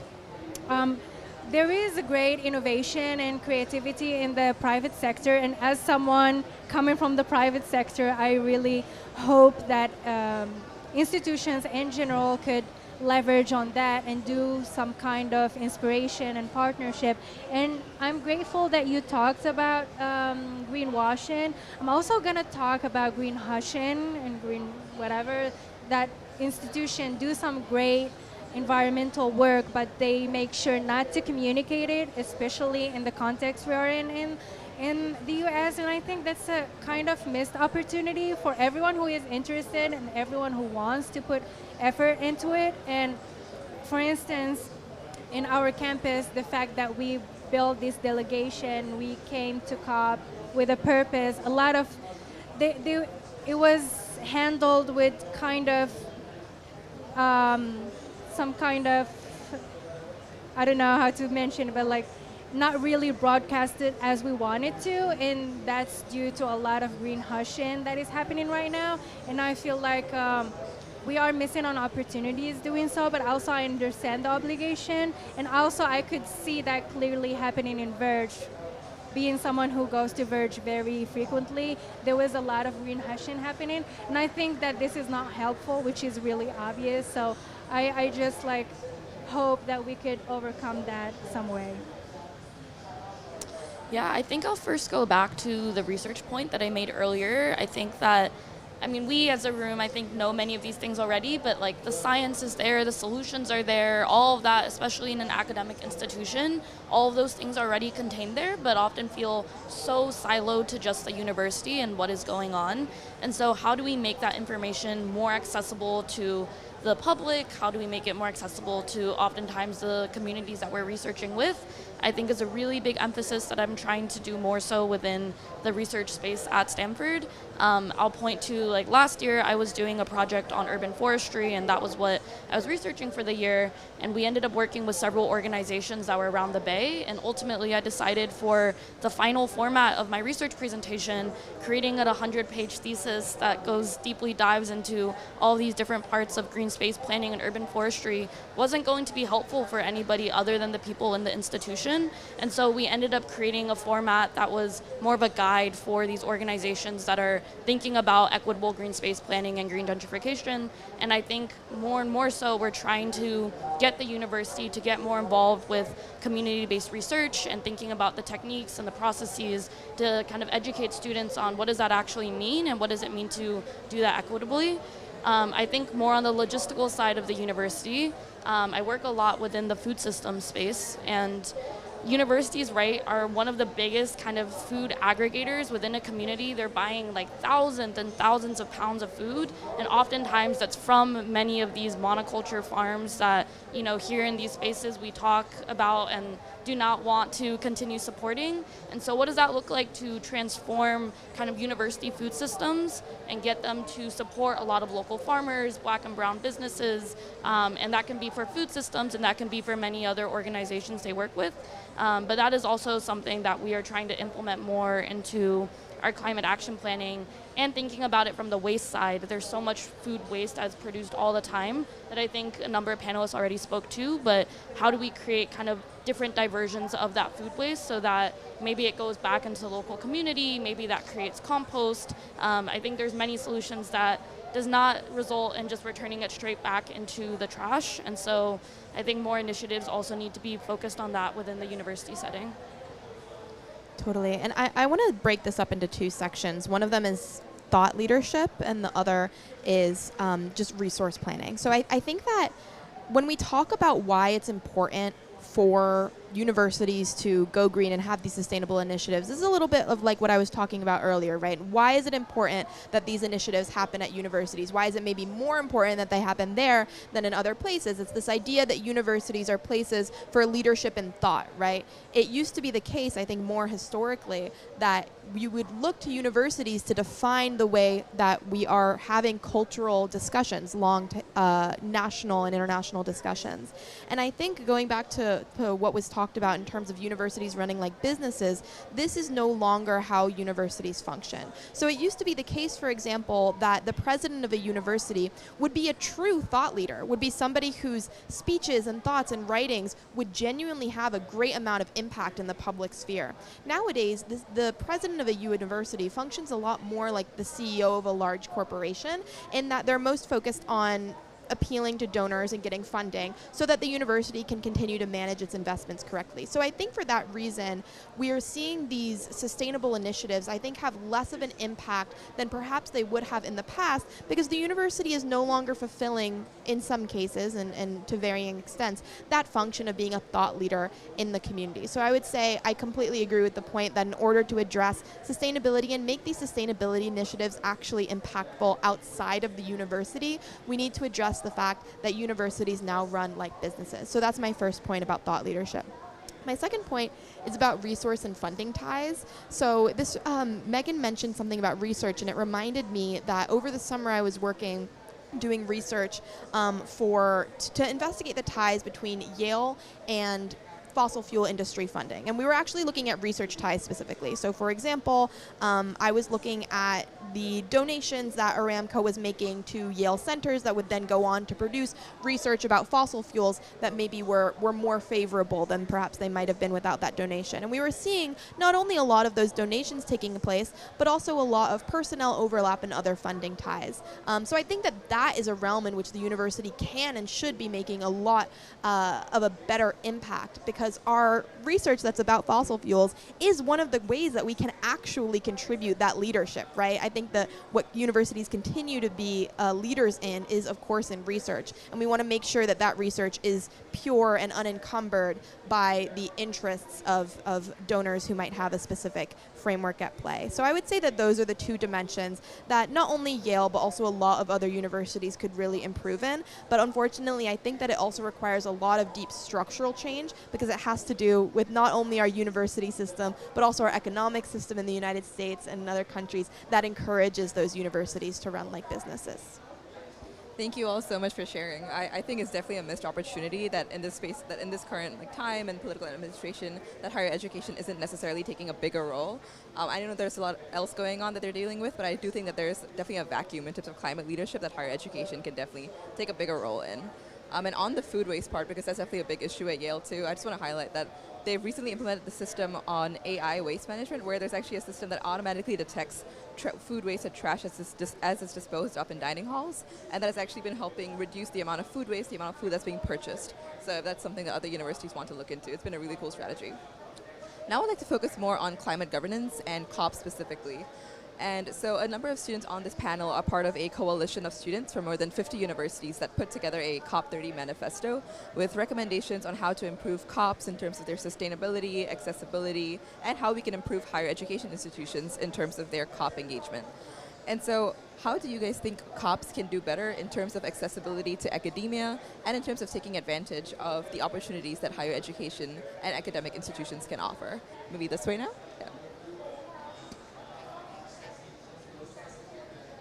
there is a great innovation and creativity in the private sector, and as someone coming from the private sector, I really hope that institutions in general could leverage on that and do some kind of inspiration and partnership. And I'm grateful that you talked about greenwashing. I'm also going to talk about green hushing and green whatever. That institution do some great environmental work, but they make sure not to communicate it, especially in the context we are in the US. And I think that's a kind of missed opportunity for everyone who is interested and everyone who wants to put effort into it. And for instance, in our campus, the fact that we built this delegation, we came to COP with a purpose. A lot of it was handled with kind of some kind of, I don't know how to mention, but like not really broadcasted as we wanted to, and that's due to a lot of green hushing that is happening right now. And I feel like we are missing on opportunities doing so, but also I understand the obligation, and also I could see that clearly happening in Verge. Being someone who goes to Verge very frequently, there was a lot of green hushing happening, and I think that this is not helpful, which is really obvious. So I just like hope that we could overcome that some way. Yeah, I think I'll first go back to the research point that I made earlier. I think that, I mean, we as a room, I think, know many of these things already, but like the science is there, the solutions are there, all of that, especially in an academic institution, all of those things are already contained there, but often feel so siloed to just the university and what is going on. And so how do we make that information more accessible to the public? How do we make it more accessible to oftentimes the communities that we're researching with? I think is a really big emphasis that I'm trying to do more so within the research space at Stanford. I'll point to, like, last year I was doing a project on urban forestry, and that was what I was researching for the year, and we ended up working with several organizations that were around the Bay, and ultimately I decided for the final format of my research presentation, creating a 100-page thesis that deeply dives into all these different parts of green space planning and urban forestry wasn't going to be helpful for anybody other than the people in the institution. And so we ended up creating a format that was more of a guide for these organizations that are thinking about equitable green space planning and green gentrification. And I think more and more so we're trying to get the university to get more involved with community-based research and thinking about the techniques and the processes to kind of educate students on what does that actually mean and what does it mean to do that equitably. I think more on the logistical side of the university, I work a lot within the food system space, and universities, right, are one of the biggest kind of food aggregators within a community. They're buying like thousands and thousands of pounds of food, and oftentimes that's from many of these monoculture farms that, you know, here in these spaces we talk about and do not want to continue supporting. And so what does that look like to transform kind of university food systems and get them to support a lot of local farmers, Black and brown businesses, and that can be for food systems and that can be for many other organizations they work with. But that is also something that we are trying to implement more into our climate action planning and thinking about it from the waste side. There's so much food waste that's produced all the time that I think a number of panelists already spoke to, but how do we create kind of different diversions of that food waste so that maybe it goes back into the local community, maybe that creates compost. I think there's many solutions that does not result in just returning it straight back into the trash. And so I think more initiatives also need to be focused on that within the university setting. Totally. And I want to break this up into two sections. One of them is thought leadership, and the other is just resource planning. So I think that when we talk about why it's important for universities to go green and have these sustainable initiatives, this is a little bit of like what I was talking about earlier, right? Why is it important that these initiatives happen at universities? Why is it maybe more important that they happen there than in other places? It's this idea that universities are places for leadership and thought, right? It used to be the case, I think more historically, that you would look to universities to define the way that we are having cultural discussions, national and international discussions. And I think going back to what was talked about in terms of universities running like businesses, this is no longer how universities function. So it used to be the case, for example, that the president of a university would be a true thought leader, would be somebody whose speeches and thoughts and writings would genuinely have a great amount of impact in the public sphere. Nowadays, the president of a university functions a lot more like the CEO of a large corporation, in that they're most focused on appealing to donors and getting funding so that the university can continue to manage its investments correctly. So I think for that reason, we are seeing these sustainable initiatives, I think, have less of an impact than perhaps they would have in the past, because the university is no longer fulfilling, in some cases and to varying extents, that function of being a thought leader in the community. So I would say I completely agree with the point that in order to address sustainability and make these sustainability initiatives actually impactful outside of the university, we need to address the fact that universities now run like businesses. So that's my first point about thought leadership. My second point is about resource and funding ties. So this, Megan mentioned something about research, and it reminded me that over the summer I was doing research to investigate the ties between Yale and fossil fuel industry funding. And we were actually looking at research ties specifically. So for example, I was looking at the donations that Aramco was making to Yale centers that would then go on to produce research about fossil fuels that maybe were more favorable than perhaps they might have been without that donation. And we were seeing not only a lot of those donations taking place, but also a lot of personnel overlap and other funding ties. So I think that is a realm in which the university can and should be making a lot of a better impact, because our research that's about fossil fuels is one of the ways that we can actually contribute that leadership, right? I think that what universities continue to be leaders in is, of course, in research. And we want to make sure that that research is pure and unencumbered by the interests of donors who might have a specific framework at play. So I would say that those are the two dimensions that not only Yale, but also a lot of other universities could really improve in. But unfortunately, I think that it also requires a lot of deep structural change, because it has to do with not only our university system, but also our economic system in the United States and in other countries that encourages those universities to run like businesses. Thank you all so much for sharing. I think it's definitely a missed opportunity that in this space, that in this current time and political administration, that higher education isn't necessarily taking a bigger role. I know there's a lot else going on that they're dealing with, but I do think that there's definitely a vacuum in terms of climate leadership that higher education can definitely take a bigger role in. And on the food waste part, because that's definitely a big issue at Yale too, I just want to highlight that they've recently implemented the system on AI waste management, where there's actually a system that automatically detects food waste and trash as it's disposed of in dining halls, and that has actually been helping reduce the amount of food waste, the amount of food that's being purchased. So that's something that other universities want to look into. It's been a really cool strategy. Now I'd like to focus more on climate governance and COP specifically. And so a number of students on this panel are part of a coalition of students from more than 50 universities that put together a COP30 manifesto with recommendations on how to improve COPs in terms of their sustainability, accessibility, and how we can improve higher education institutions in terms of their COP engagement. And so how do you guys think COPs can do better in terms of accessibility to academia and in terms of taking advantage of the opportunities that higher education and academic institutions can offer? Maybe this way now? Yeah.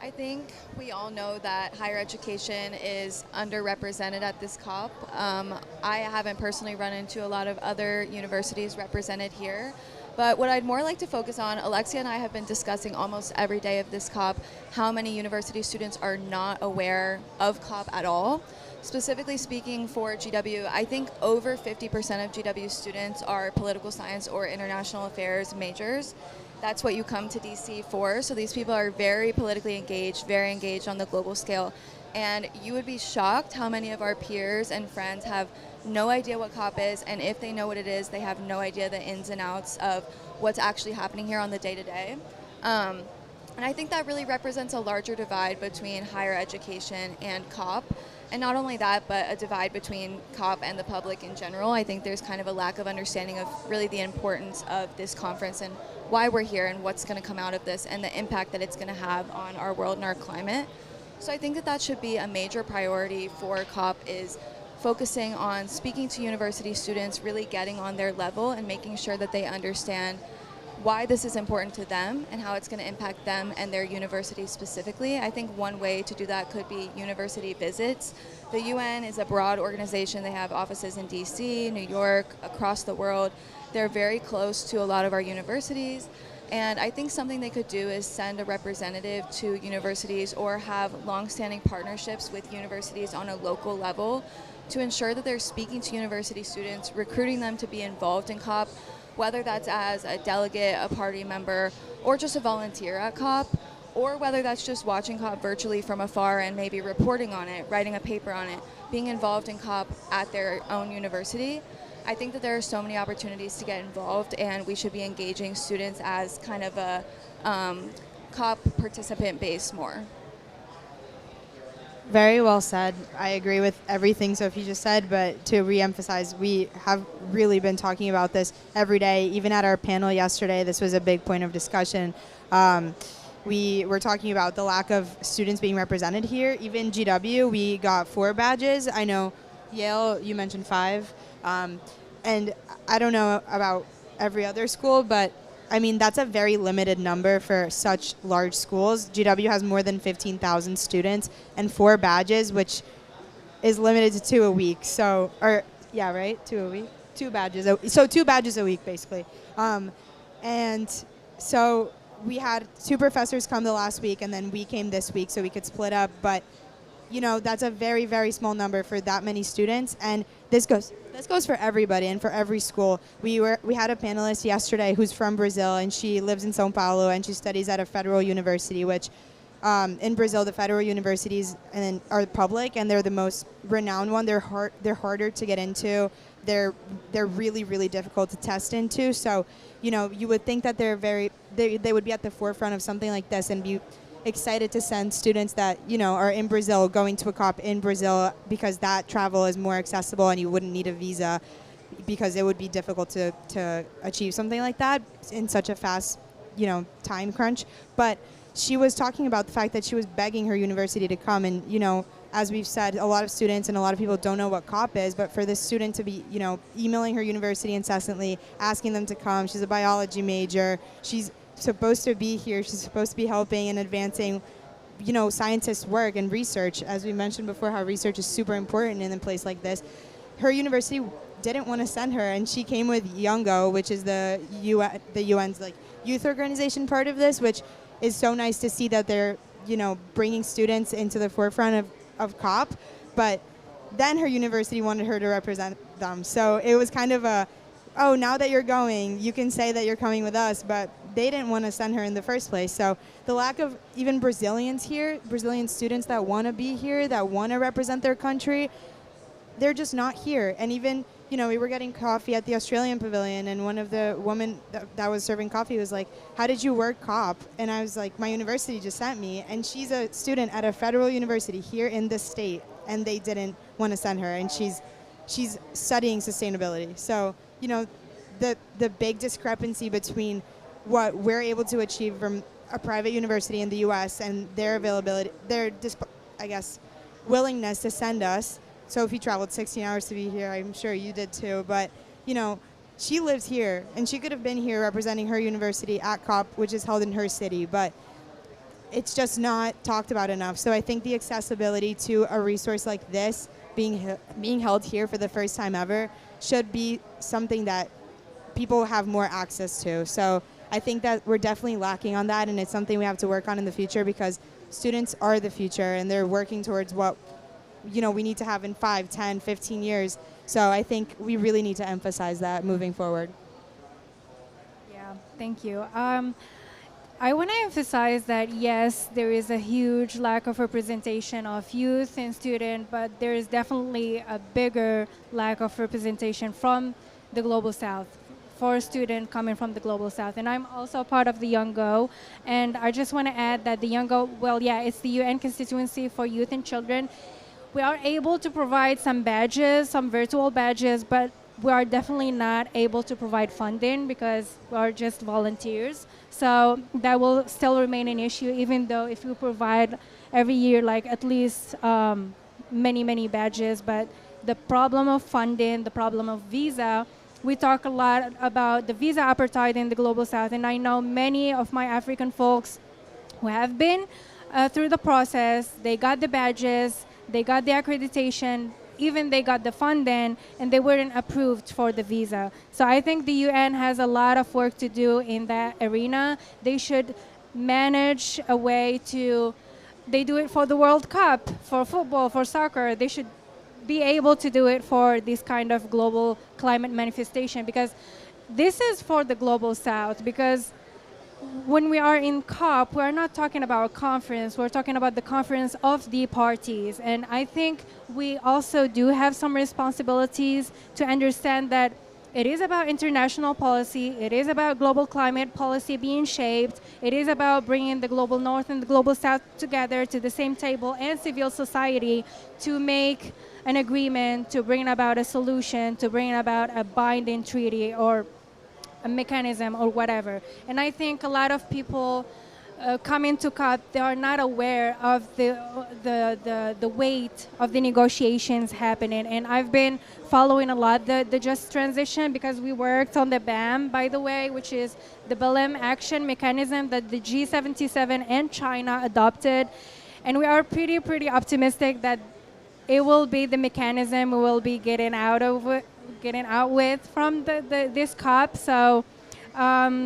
I think we all know that higher education is underrepresented at this COP. I haven't personally run into a lot of other universities represented here, but what I'd more like to focus on, Alexia and I have been discussing almost every day of this COP how many university students are not aware of COP at all. Specifically speaking for GW, I think over 50% of GW students are political science or international affairs majors. That's what you come to DC for. So these people are very politically engaged, very engaged on the global scale. And you would be shocked how many of our peers and friends have no idea what COP is, and if they know what it is, they have no idea the ins and outs of what's actually happening here on the day-to-day. And I think that really represents a larger divide between higher education and COP. And not only that, but a divide between COP and the public in general. I think there's kind of a lack of understanding of really the importance of this conference and why we're here and what's going to come out of this and the impact that it's going to have on our world and our climate. So I think that that should be a major priority for COP, is focusing on speaking to university students, really getting on their level and making sure that they understand why this is important to them and how it's going to impact them and their university specifically. I think one way to do that could be university visits. The UN is a broad organization. They have offices in DC, New York, across the world. They're very close to a lot of our universities. And I think something they could do is send a representative to universities or have long-standing partnerships with universities on a local level to ensure that they're speaking to university students, recruiting them to be involved in COP, whether that's as a delegate, a party member, or just a volunteer at COP, or whether that's just watching COP virtually from afar and maybe reporting on it, writing a paper on it, being involved in COP at their own university. I think that there are so many opportunities to get involved, and we should be engaging students as kind of a COP participant base more. Very well said. I agree with everything Sophie just said, but to re-emphasize, we have really been talking about this every day. Even at our panel yesterday, this was a big point of discussion. We were talking about the lack of students being represented here. Even GW, we got 4 badges. I know Yale, you mentioned 5. And I don't know about every other school, but I mean, that's a very limited number for such large schools. GW has more than 15,000 students and 4 badges, which is limited to 2 a week. So, or yeah, right? 2 a week? 2 badges. So 2 badges a week, basically. And so we had 2 professors come the last week, and then we came this week, so we could split up. But that's a very, very small number for that many students, and this goes for everybody and for every school. We had a panelist yesterday who's from Brazil, and she lives in São Paulo, and she studies at a federal university, which in Brazil, the federal universities are public, and they're the most renowned one. They're harder to get into. They're really, really difficult to test into. So, you would think that they would be at the forefront of something like this and be excited to send students that are in Brazil going to a COP in Brazil, because that travel is more accessible and you wouldn't need a visa, because it would be difficult to achieve something like that in such a fast time crunch. But she was talking about the fact that she was begging her university to come, and as we've said, a lot of students and a lot of people don't know what COP is, but for this student to be emailing her university incessantly asking them to come. She's a biology major, she's supposed to be here, she's supposed to be helping and advancing scientists' work and research. As we mentioned before, how research is super important in a place like this. Her university didn't want to send her, and she came with Youngo, which is the UN's youth organization part of this, which is so nice to see that they're bringing students into the forefront of COP. But then her university wanted her to represent them, so it was kind of now that you're going, you can say that you're coming with us, but they didn't want to send her in the first place. So the lack of even Brazilian students that want to be here, that want to represent their country, they're just not here. And even, we were getting coffee at the Australian Pavilion, and one of the women that was serving coffee was like, how did you work COP? And I was like, my university just sent me. And she's a student at a federal university here in this state, and they didn't want to send her. And she's studying sustainability. So, the big discrepancy between what we're able to achieve from a private university in the U.S. and their availability, willingness to send us. Sophie traveled 16 hours to be here. I'm sure you did too. But, she lives here, and she could have been here representing her university at COP, which is held in her city. But it's just not talked about enough. So I think the accessibility to a resource like this being held here for the first time ever should be something that people have more access to. So I think that we're definitely lacking on that, and it's something we have to work on in the future, because students are the future, and they're working towards what we need to have in 5, 10, 15 years. So I think we really need to emphasize that moving forward. Yeah, thank you. I want to emphasize that, yes, there is a huge lack of representation of youth and students, but there is definitely a bigger lack of representation from the Global South, for a student coming from the Global South. And I'm also part of the Youngo, and I just want to add that the Youngo, it's the UN constituency for youth and children. We are able to provide some badges, some virtual badges, but we are definitely not able to provide funding because we are just volunteers. So that will still remain an issue, even though if we provide every year at least many badges. But the problem of funding, the problem of visa, we talk a lot about the visa apartheid in the Global South, and I know many of my African folks who have been through the process. They got the badges, they got the accreditation, even they got the funding, and they weren't approved for the visa. So I think the UN has a lot of work to do in that arena. They should manage a way to, they do it for the World Cup, for football, for soccer. They should be able to do it for this kind of global climate manifestation, because this is for the Global South. Because when we are in COP, we're not talking about a conference, we're talking about the conference of the parties. And I think we also do have some responsibilities to understand that it is about international policy, it is about global climate policy being shaped, it is about bringing the Global North and the Global South together to the same table, and civil society to make an agreement, to bring about a solution, to bring about a binding treaty or a mechanism or whatever. And I think a lot of people coming to COP, they are not aware of the weight of the negotiations happening. And I've been following a lot the just transition, because we worked on the BAM, by the way, which is the Belém action mechanism that the G77 and China adopted. And we are pretty optimistic that it will be the mechanism we will be getting out of getting out with from this COP. So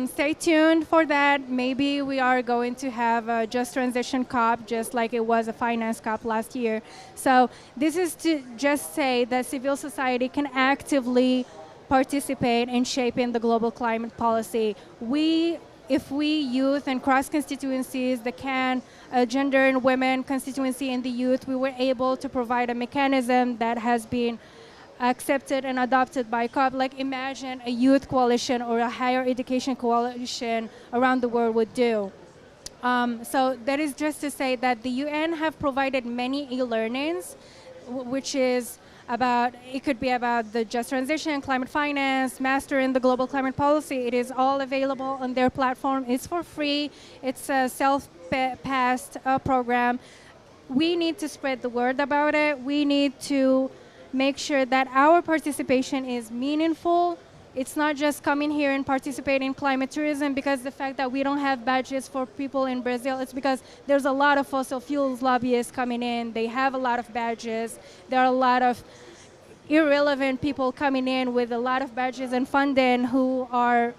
stay tuned for that. Maybe we are going to have a Just Transition COP, just like it was a Finance COP last year. So this is to just say that civil society can actively participate in shaping the global climate policy. If we youth and cross constituencies, the CAN, gender and women constituency in the youth, we were able to provide a mechanism that has been accepted and adopted by COP. Like imagine a youth coalition or a higher education coalition around the world would do. So that is just to say that the UN have provided many e-learnings, which is about, it could be about the just transition, climate finance, mastering the global climate policy. It is all available on their platform. It's for free. It's a self-paced program. We need to spread the word about it. We need to make sure that our participation is meaningful. It's not just coming here and participate in climate tourism, because the fact that we don't have badges for people in Brazil, it's because there's a lot of fossil fuels lobbyists coming in. They have a lot of badges. There are a lot of irrelevant people coming in with a lot of badges and funding who are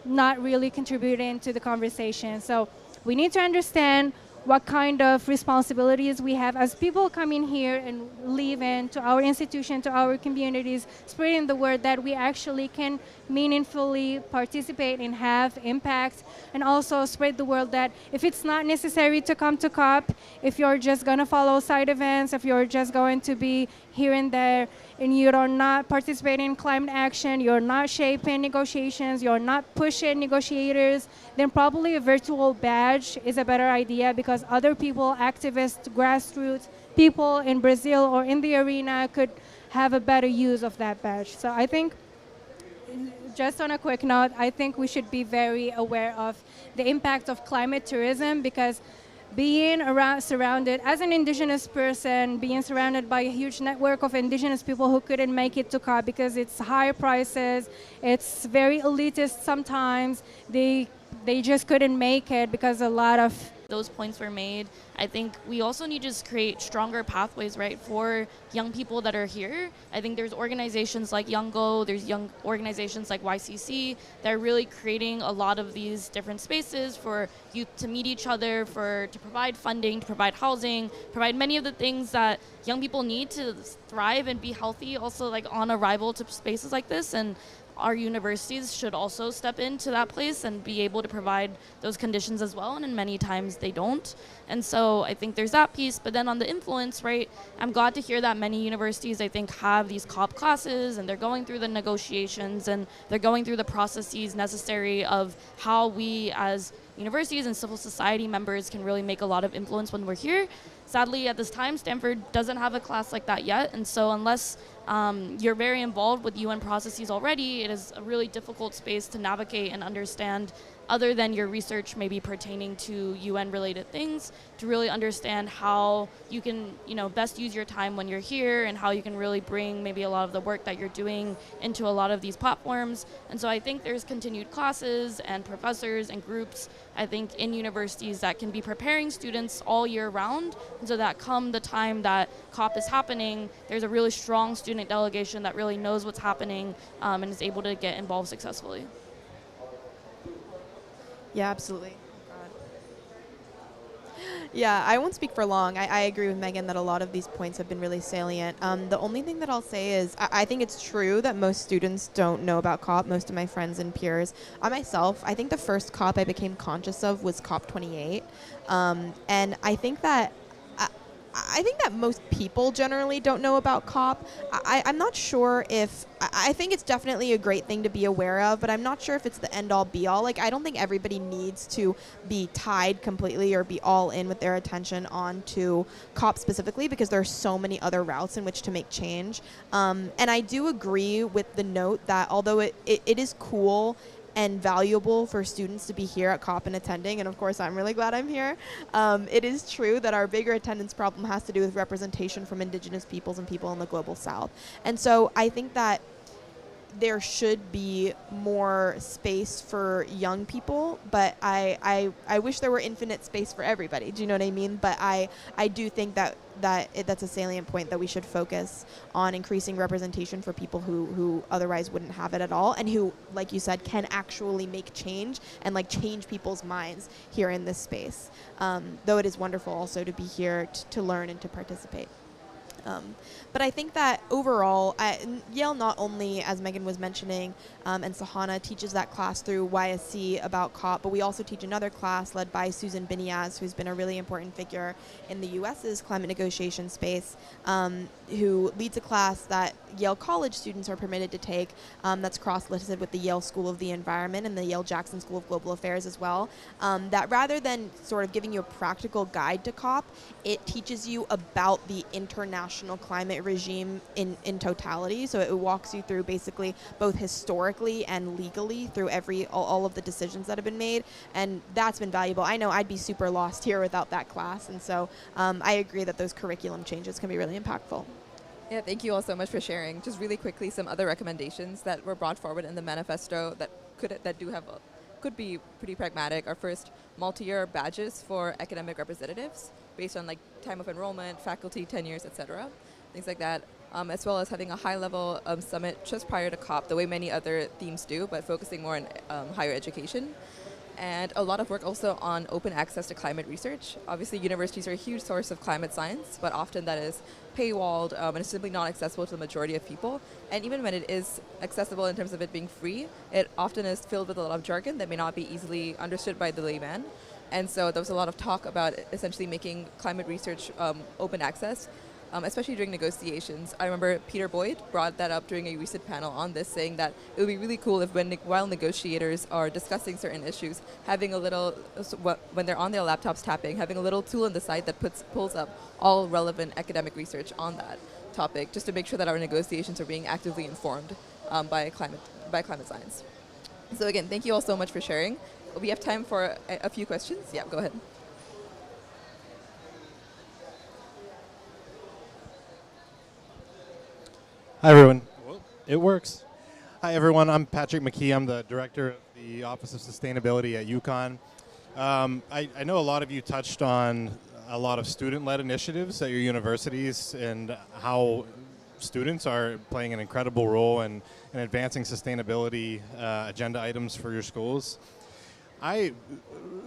not really contributing to the conversation. So we need to understand what kind of responsibilities we have as people coming here and leaving to our institution, to our communities, spreading the word that we actually can meaningfully participate and have impact, and also spread the word that if it's not necessary to come to COP, if you're just going to follow side events, if you're just going to be here and there, and you are not participating in climate action, you're not shaping negotiations, you're not pushing negotiators, then probably a virtual badge is a better idea, because other people, activists, grassroots, people in Brazil or in the arena could have a better use of that badge. So I think, just on a quick note, I think we should be very aware of the impact of climate tourism, because being surrounded, as an indigenous person, being surrounded by a huge network of indigenous people who couldn't make it to COP because it's higher prices, it's very elitist sometimes, they just couldn't make it because a lot of those points were made. I think we also need to just create stronger pathways, right, for young people that are here. I think there's organizations like Young Go, there's young organizations like YCC that are really creating a lot of these different spaces for youth to meet each other, to provide funding, to provide housing, provide many of the things that young people need to thrive and be healthy, also like on arrival to spaces like this. And our universities should also step into that place and be able to provide those conditions as well, and many times they don't. And so I think there's that piece, but then on the influence, right, I'm glad to hear that many universities, I think, have these COP classes, and they're going through the negotiations, and they're going through the processes necessary of how we as universities and civil society members can really make a lot of influence when we're here. Sadly, at this time, Stanford doesn't have a class like that yet, and so unless you're very involved with UN processes already, it is a really difficult space to navigate and understand, other than your research maybe pertaining to UN-related things, to really understand how you can, best use your time when you're here, and how you can really bring maybe a lot of the work that you're doing into a lot of these platforms. And so I think there's continued classes and professors and groups, I think, in universities that can be preparing students all year round, and so that come the time that COP is happening, there's a really strong student delegation that really knows what's happening and is able to get involved successfully. Yeah, absolutely. Yeah, I won't speak for long. I agree with Megan that a lot of these points have been really salient. The only thing that I'll say is I think it's true that most students don't know about COP, most of my friends and peers. I myself, I think the first COP I became conscious of was COP28. And I think that most people generally don't know about COP. I'm not sure if, I think it's definitely a great thing to be aware of, but I'm not sure if it's the end-all be-all. Like, I don't think everybody needs to be tied completely or be all in with their attention onto COP specifically, because there are so many other routes in which to make change. And I do agree with the note that although it is cool and valuable for students to be here at COP and attending, and of course I'm really glad I'm here. It is true that our bigger attendance problem has to do with representation from indigenous peoples and people in the global south. And so I think that there should be more space for young people, but I wish there were infinite space for everybody. Do you know what I mean? But I do think that's a salient point, that we should focus on increasing representation for people who otherwise wouldn't have it at all, and who, like you said, can actually make change and like change people's minds here in this space. Though it is wonderful also to be here to learn and to participate. But I think that overall, Yale not only, as Megan was mentioning, and Sahana teaches that class through YSC about COP, but we also teach another class led by Susan Biniaz, who's been a really important figure in the US's climate negotiation space, who leads a class that Yale College students are permitted to take, that's cross-listed with the Yale School of the Environment and the Yale Jackson School of Global Affairs as well, that rather than sort of giving you a practical guide to COP, it teaches you about the international climate regime in totality. So it walks you through basically both historically and legally through all of the decisions that have been made, and that's been valuable. I know I'd be super lost here without that class, and so I agree that those curriculum changes can be really impactful. Yeah, thank you all so much for sharing. Just really quickly, some other recommendations that were brought forward in the manifesto that could be pretty pragmatic are, first, multi-year badges for academic representatives based on like time of enrollment, faculty tenures, etc., things like that, as well as having a high-level summit just prior to COP, the way many other themes do, but focusing more on higher education. And a lot of work also on open access to climate research. Obviously, universities are a huge source of climate science, but often that is paywalled and is simply not accessible to the majority of people. And even when it is accessible in terms of it being free, it often is filled with a lot of jargon that may not be easily understood by the layman. And so there was a lot of talk about essentially making climate research open access, especially during negotiations. I remember Peter Boyd brought that up during a recent panel on this, saying that it would be really cool if while negotiators are discussing certain issues, having a little, when they're on their laptops tapping, having a little tool on the side that pulls up all relevant academic research on that topic, just to make sure that our negotiations are being actively informed by climate science. So again, thank you all so much for sharing. We have time for a few questions. Yeah, go ahead. Hi, everyone. It works. Hi, everyone. I'm Patrick McKee. I'm the director of the Office of Sustainability at UConn. I know a lot of you touched on a lot of student-led initiatives at your universities and how students are playing an incredible role in advancing sustainability agenda items for your schools.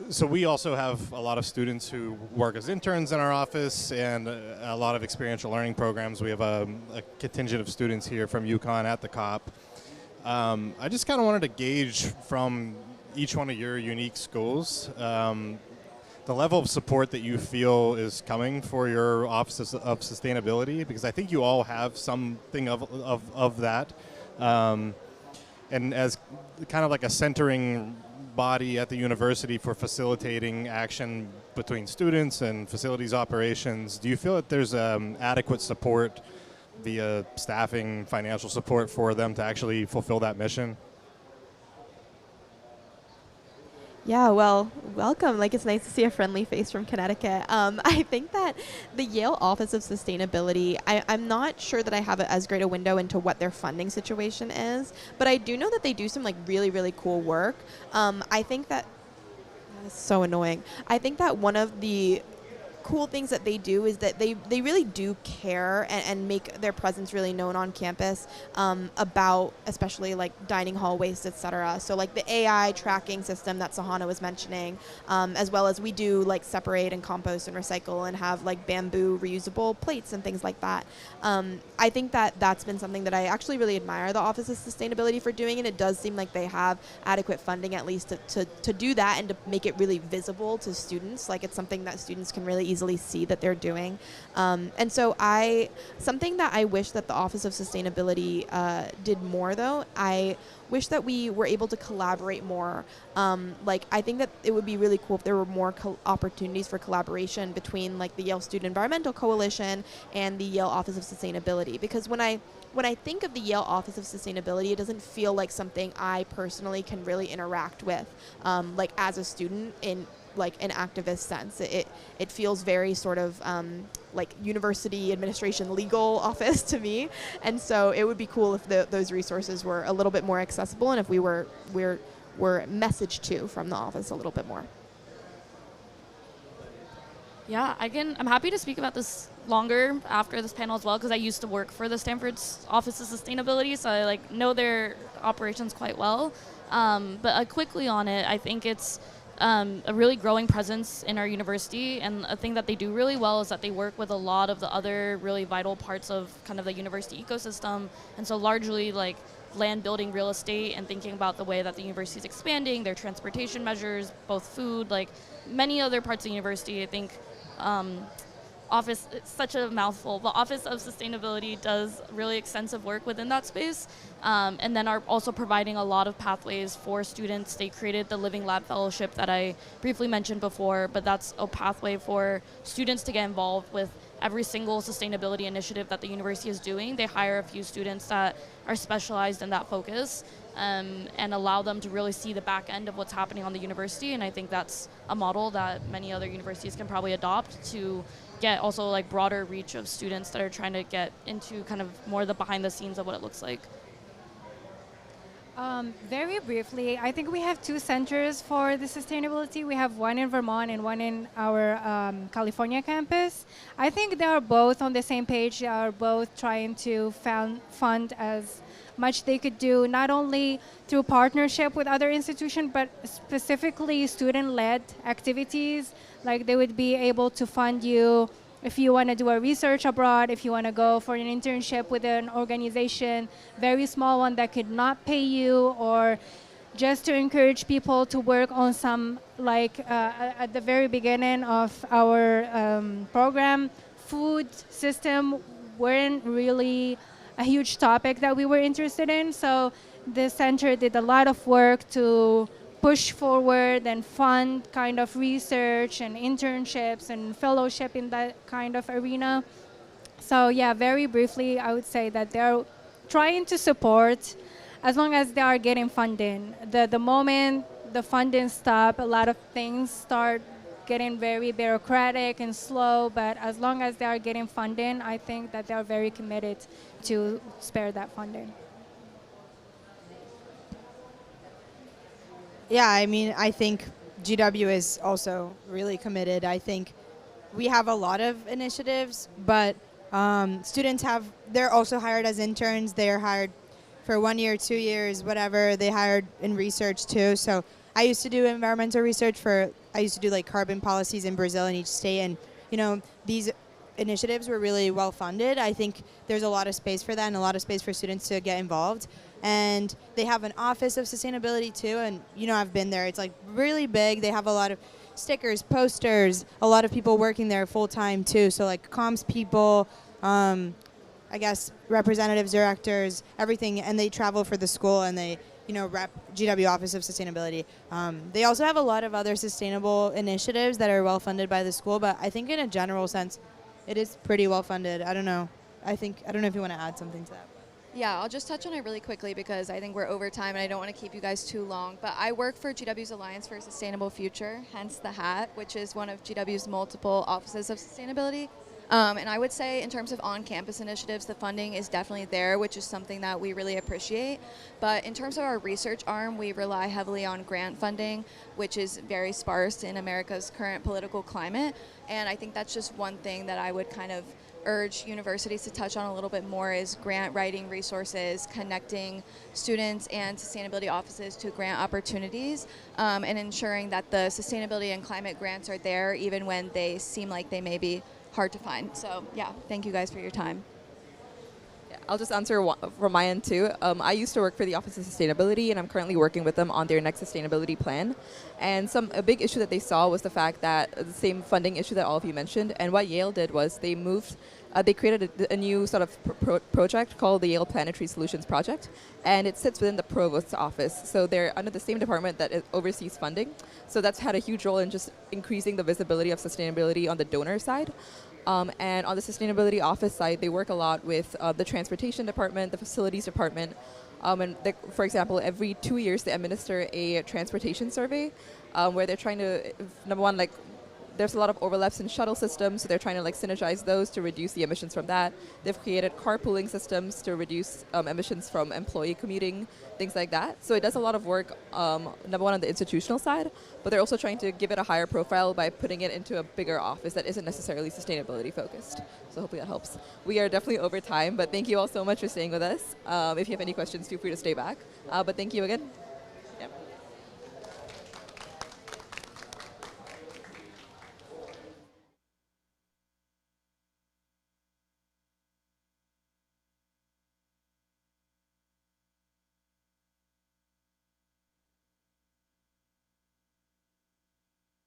So we also have a lot of students who work as interns in our office and a lot of experiential learning programs. We have a contingent of students here from UConn at the COP. I just kind of wanted to gauge from each one of your unique schools the level of support that you feel is coming for your Office of Sustainability, because I think you all have something of that. And as kind of like a centering body at the university for facilitating action between students and facilities operations, do you feel that there's adequate support via staffing, financial support for them to actually fulfill that mission? Yeah, well, welcome. Like, it's nice to see a friendly face from Connecticut. I think that the Yale Office of Sustainability, I'm not sure that I have as great a window into what their funding situation is, but I do know that they do some like really, really cool work. I think that is so annoying. I think that one of the cool things that they do is that they really do care and make their presence really known on campus about especially like dining hall waste, etc. So like the AI tracking system that Sahana was mentioning, as well as we do like separate and compost and recycle and have like bamboo reusable plates and things like that. I think that that's been something that I actually really admire the Office of Sustainability for doing, and it does seem like they have adequate funding at least to do that and to make it really visible to students. Like it's something that students can really easily see that they're doing. And so something that I wish that the Office of Sustainability did more though, I wish that we were able to collaborate more. I think that it would be really cool if there were more opportunities for collaboration between like the Yale Student Environmental Coalition and the Yale Office of Sustainability. Because when I think of the Yale Office of Sustainability, it doesn't feel like something I personally can really interact with, like as a student like an activist sense. It feels very sort of like university administration legal office to me, and so it would be cool if those resources were a little bit more accessible, and if we're messaged to from the office a little bit more. Yeah, I'm happy to speak about this longer after this panel as well, because I used to work for the Stanford's Office of Sustainability, so I like know their operations quite well. But quickly on it, I think it's a really growing presence in our university, and a thing that they do really well is that they work with a lot of the other really vital parts of kind of the university ecosystem, and so largely like land building real estate and thinking about the way that the university is expanding, their transportation measures, both food, like many other parts of the university. I think Office, it's such a mouthful, but Office of Sustainability does really extensive work within that space, and then are also providing a lot of pathways for students. They created the Living Lab Fellowship that I briefly mentioned before, but that's a pathway for students to get involved with every single sustainability initiative that the university is doing. They hire a few students that are specialized in that focus, and allow them to really see the back end of what's happening on the university, and I think that's a model that many other universities can probably adopt to get also like broader reach of students that are trying to get into kind of more the behind the scenes of what it looks like. Very briefly, I think we have two centers for the sustainability. We have one in Vermont and one in our California campus. I think they are both on the same page. They are both trying to fund as much they could do, not only through partnership with other institutions, but specifically student-led activities. Like they would be able to fund you if you want to do a research abroad, if you want to go for an internship with an organization, very small one that could not pay you, or just to encourage people to work on some, like at the very beginning of our program, food system weren't really a huge topic that we were interested in. So the center did a lot of work to push forward and fund kind of research and internships and fellowship in that kind of arena. So yeah, very briefly, I would say that they're trying to support as long as they are getting funding. The moment the funding stop, a lot of things start getting very bureaucratic and slow, but as long as they are getting funding, I think that they are very committed to spare that funding. Yeah, I mean, I think GW is also really committed. I think we have a lot of initiatives, but students they're also hired as interns. They're hired for 1 year, 2 years, whatever. They hired in research too. So I used to do environmental research I used to do like carbon policies in Brazil in each state. And, you know, these initiatives were really well funded. I think there's a lot of space for that and a lot of space for students to get involved. And they have an office of sustainability too. And, you know, I've been there. It's like really big. They have a lot of stickers, posters, a lot of people working there full time too. So like comms people, I guess representatives, directors, everything. And they travel for the school and they, you know, rep GW Office of Sustainability. They also have a lot of other sustainable initiatives that are well funded by the school, but I think in a general sense, it is pretty well funded. I don't know. I don't know if you want to add something to that. Yeah, I'll just touch on it really quickly because I think we're over time and I don't want to keep you guys too long. But I work for GW's Alliance for a Sustainable Future, hence the hat, which is one of GW's multiple offices of sustainability. And I would say in terms of on-campus initiatives, the funding is definitely there, which is something that we really appreciate. But in terms of our research arm, we rely heavily on grant funding, which is very sparse in America's current political climate. And I think that's just one thing that I would kind of urge universities to touch on a little bit more is grant writing resources, connecting students and sustainability offices to grant opportunities, and ensuring that the sustainability and climate grants are there even when they seem like they may be hard to find. So yeah, thank you guys for your time. Yeah, I'll just answer from my end too. I used to work for the Office of Sustainability, and I'm currently working with them on their next sustainability plan. And a big issue that they saw was the fact that the same funding issue that all of you mentioned. And what Yale did was they created a new sort of project called the Yale Planetary Solutions Project, and it sits within the Provost's office. So they're under the same department that oversees funding. So that's had a huge role in just increasing the visibility of sustainability on the donor side. And on the sustainability office side, they work a lot with the transportation department, the facilities department. For example, every 2 years they administer a transportation survey where they're trying to, number one, like there's a lot of overlaps in shuttle systems, so they're trying to like synergize those to reduce the emissions from that. They've created carpooling systems to reduce emissions from employee commuting, things like that. So it does a lot of work, number one, on the institutional side, but they're also trying to give it a higher profile by putting it into a bigger office that isn't necessarily sustainability focused. So hopefully that helps. We are definitely over time, but thank you all so much for staying with us. If you have any questions, feel free to stay back. But thank you again.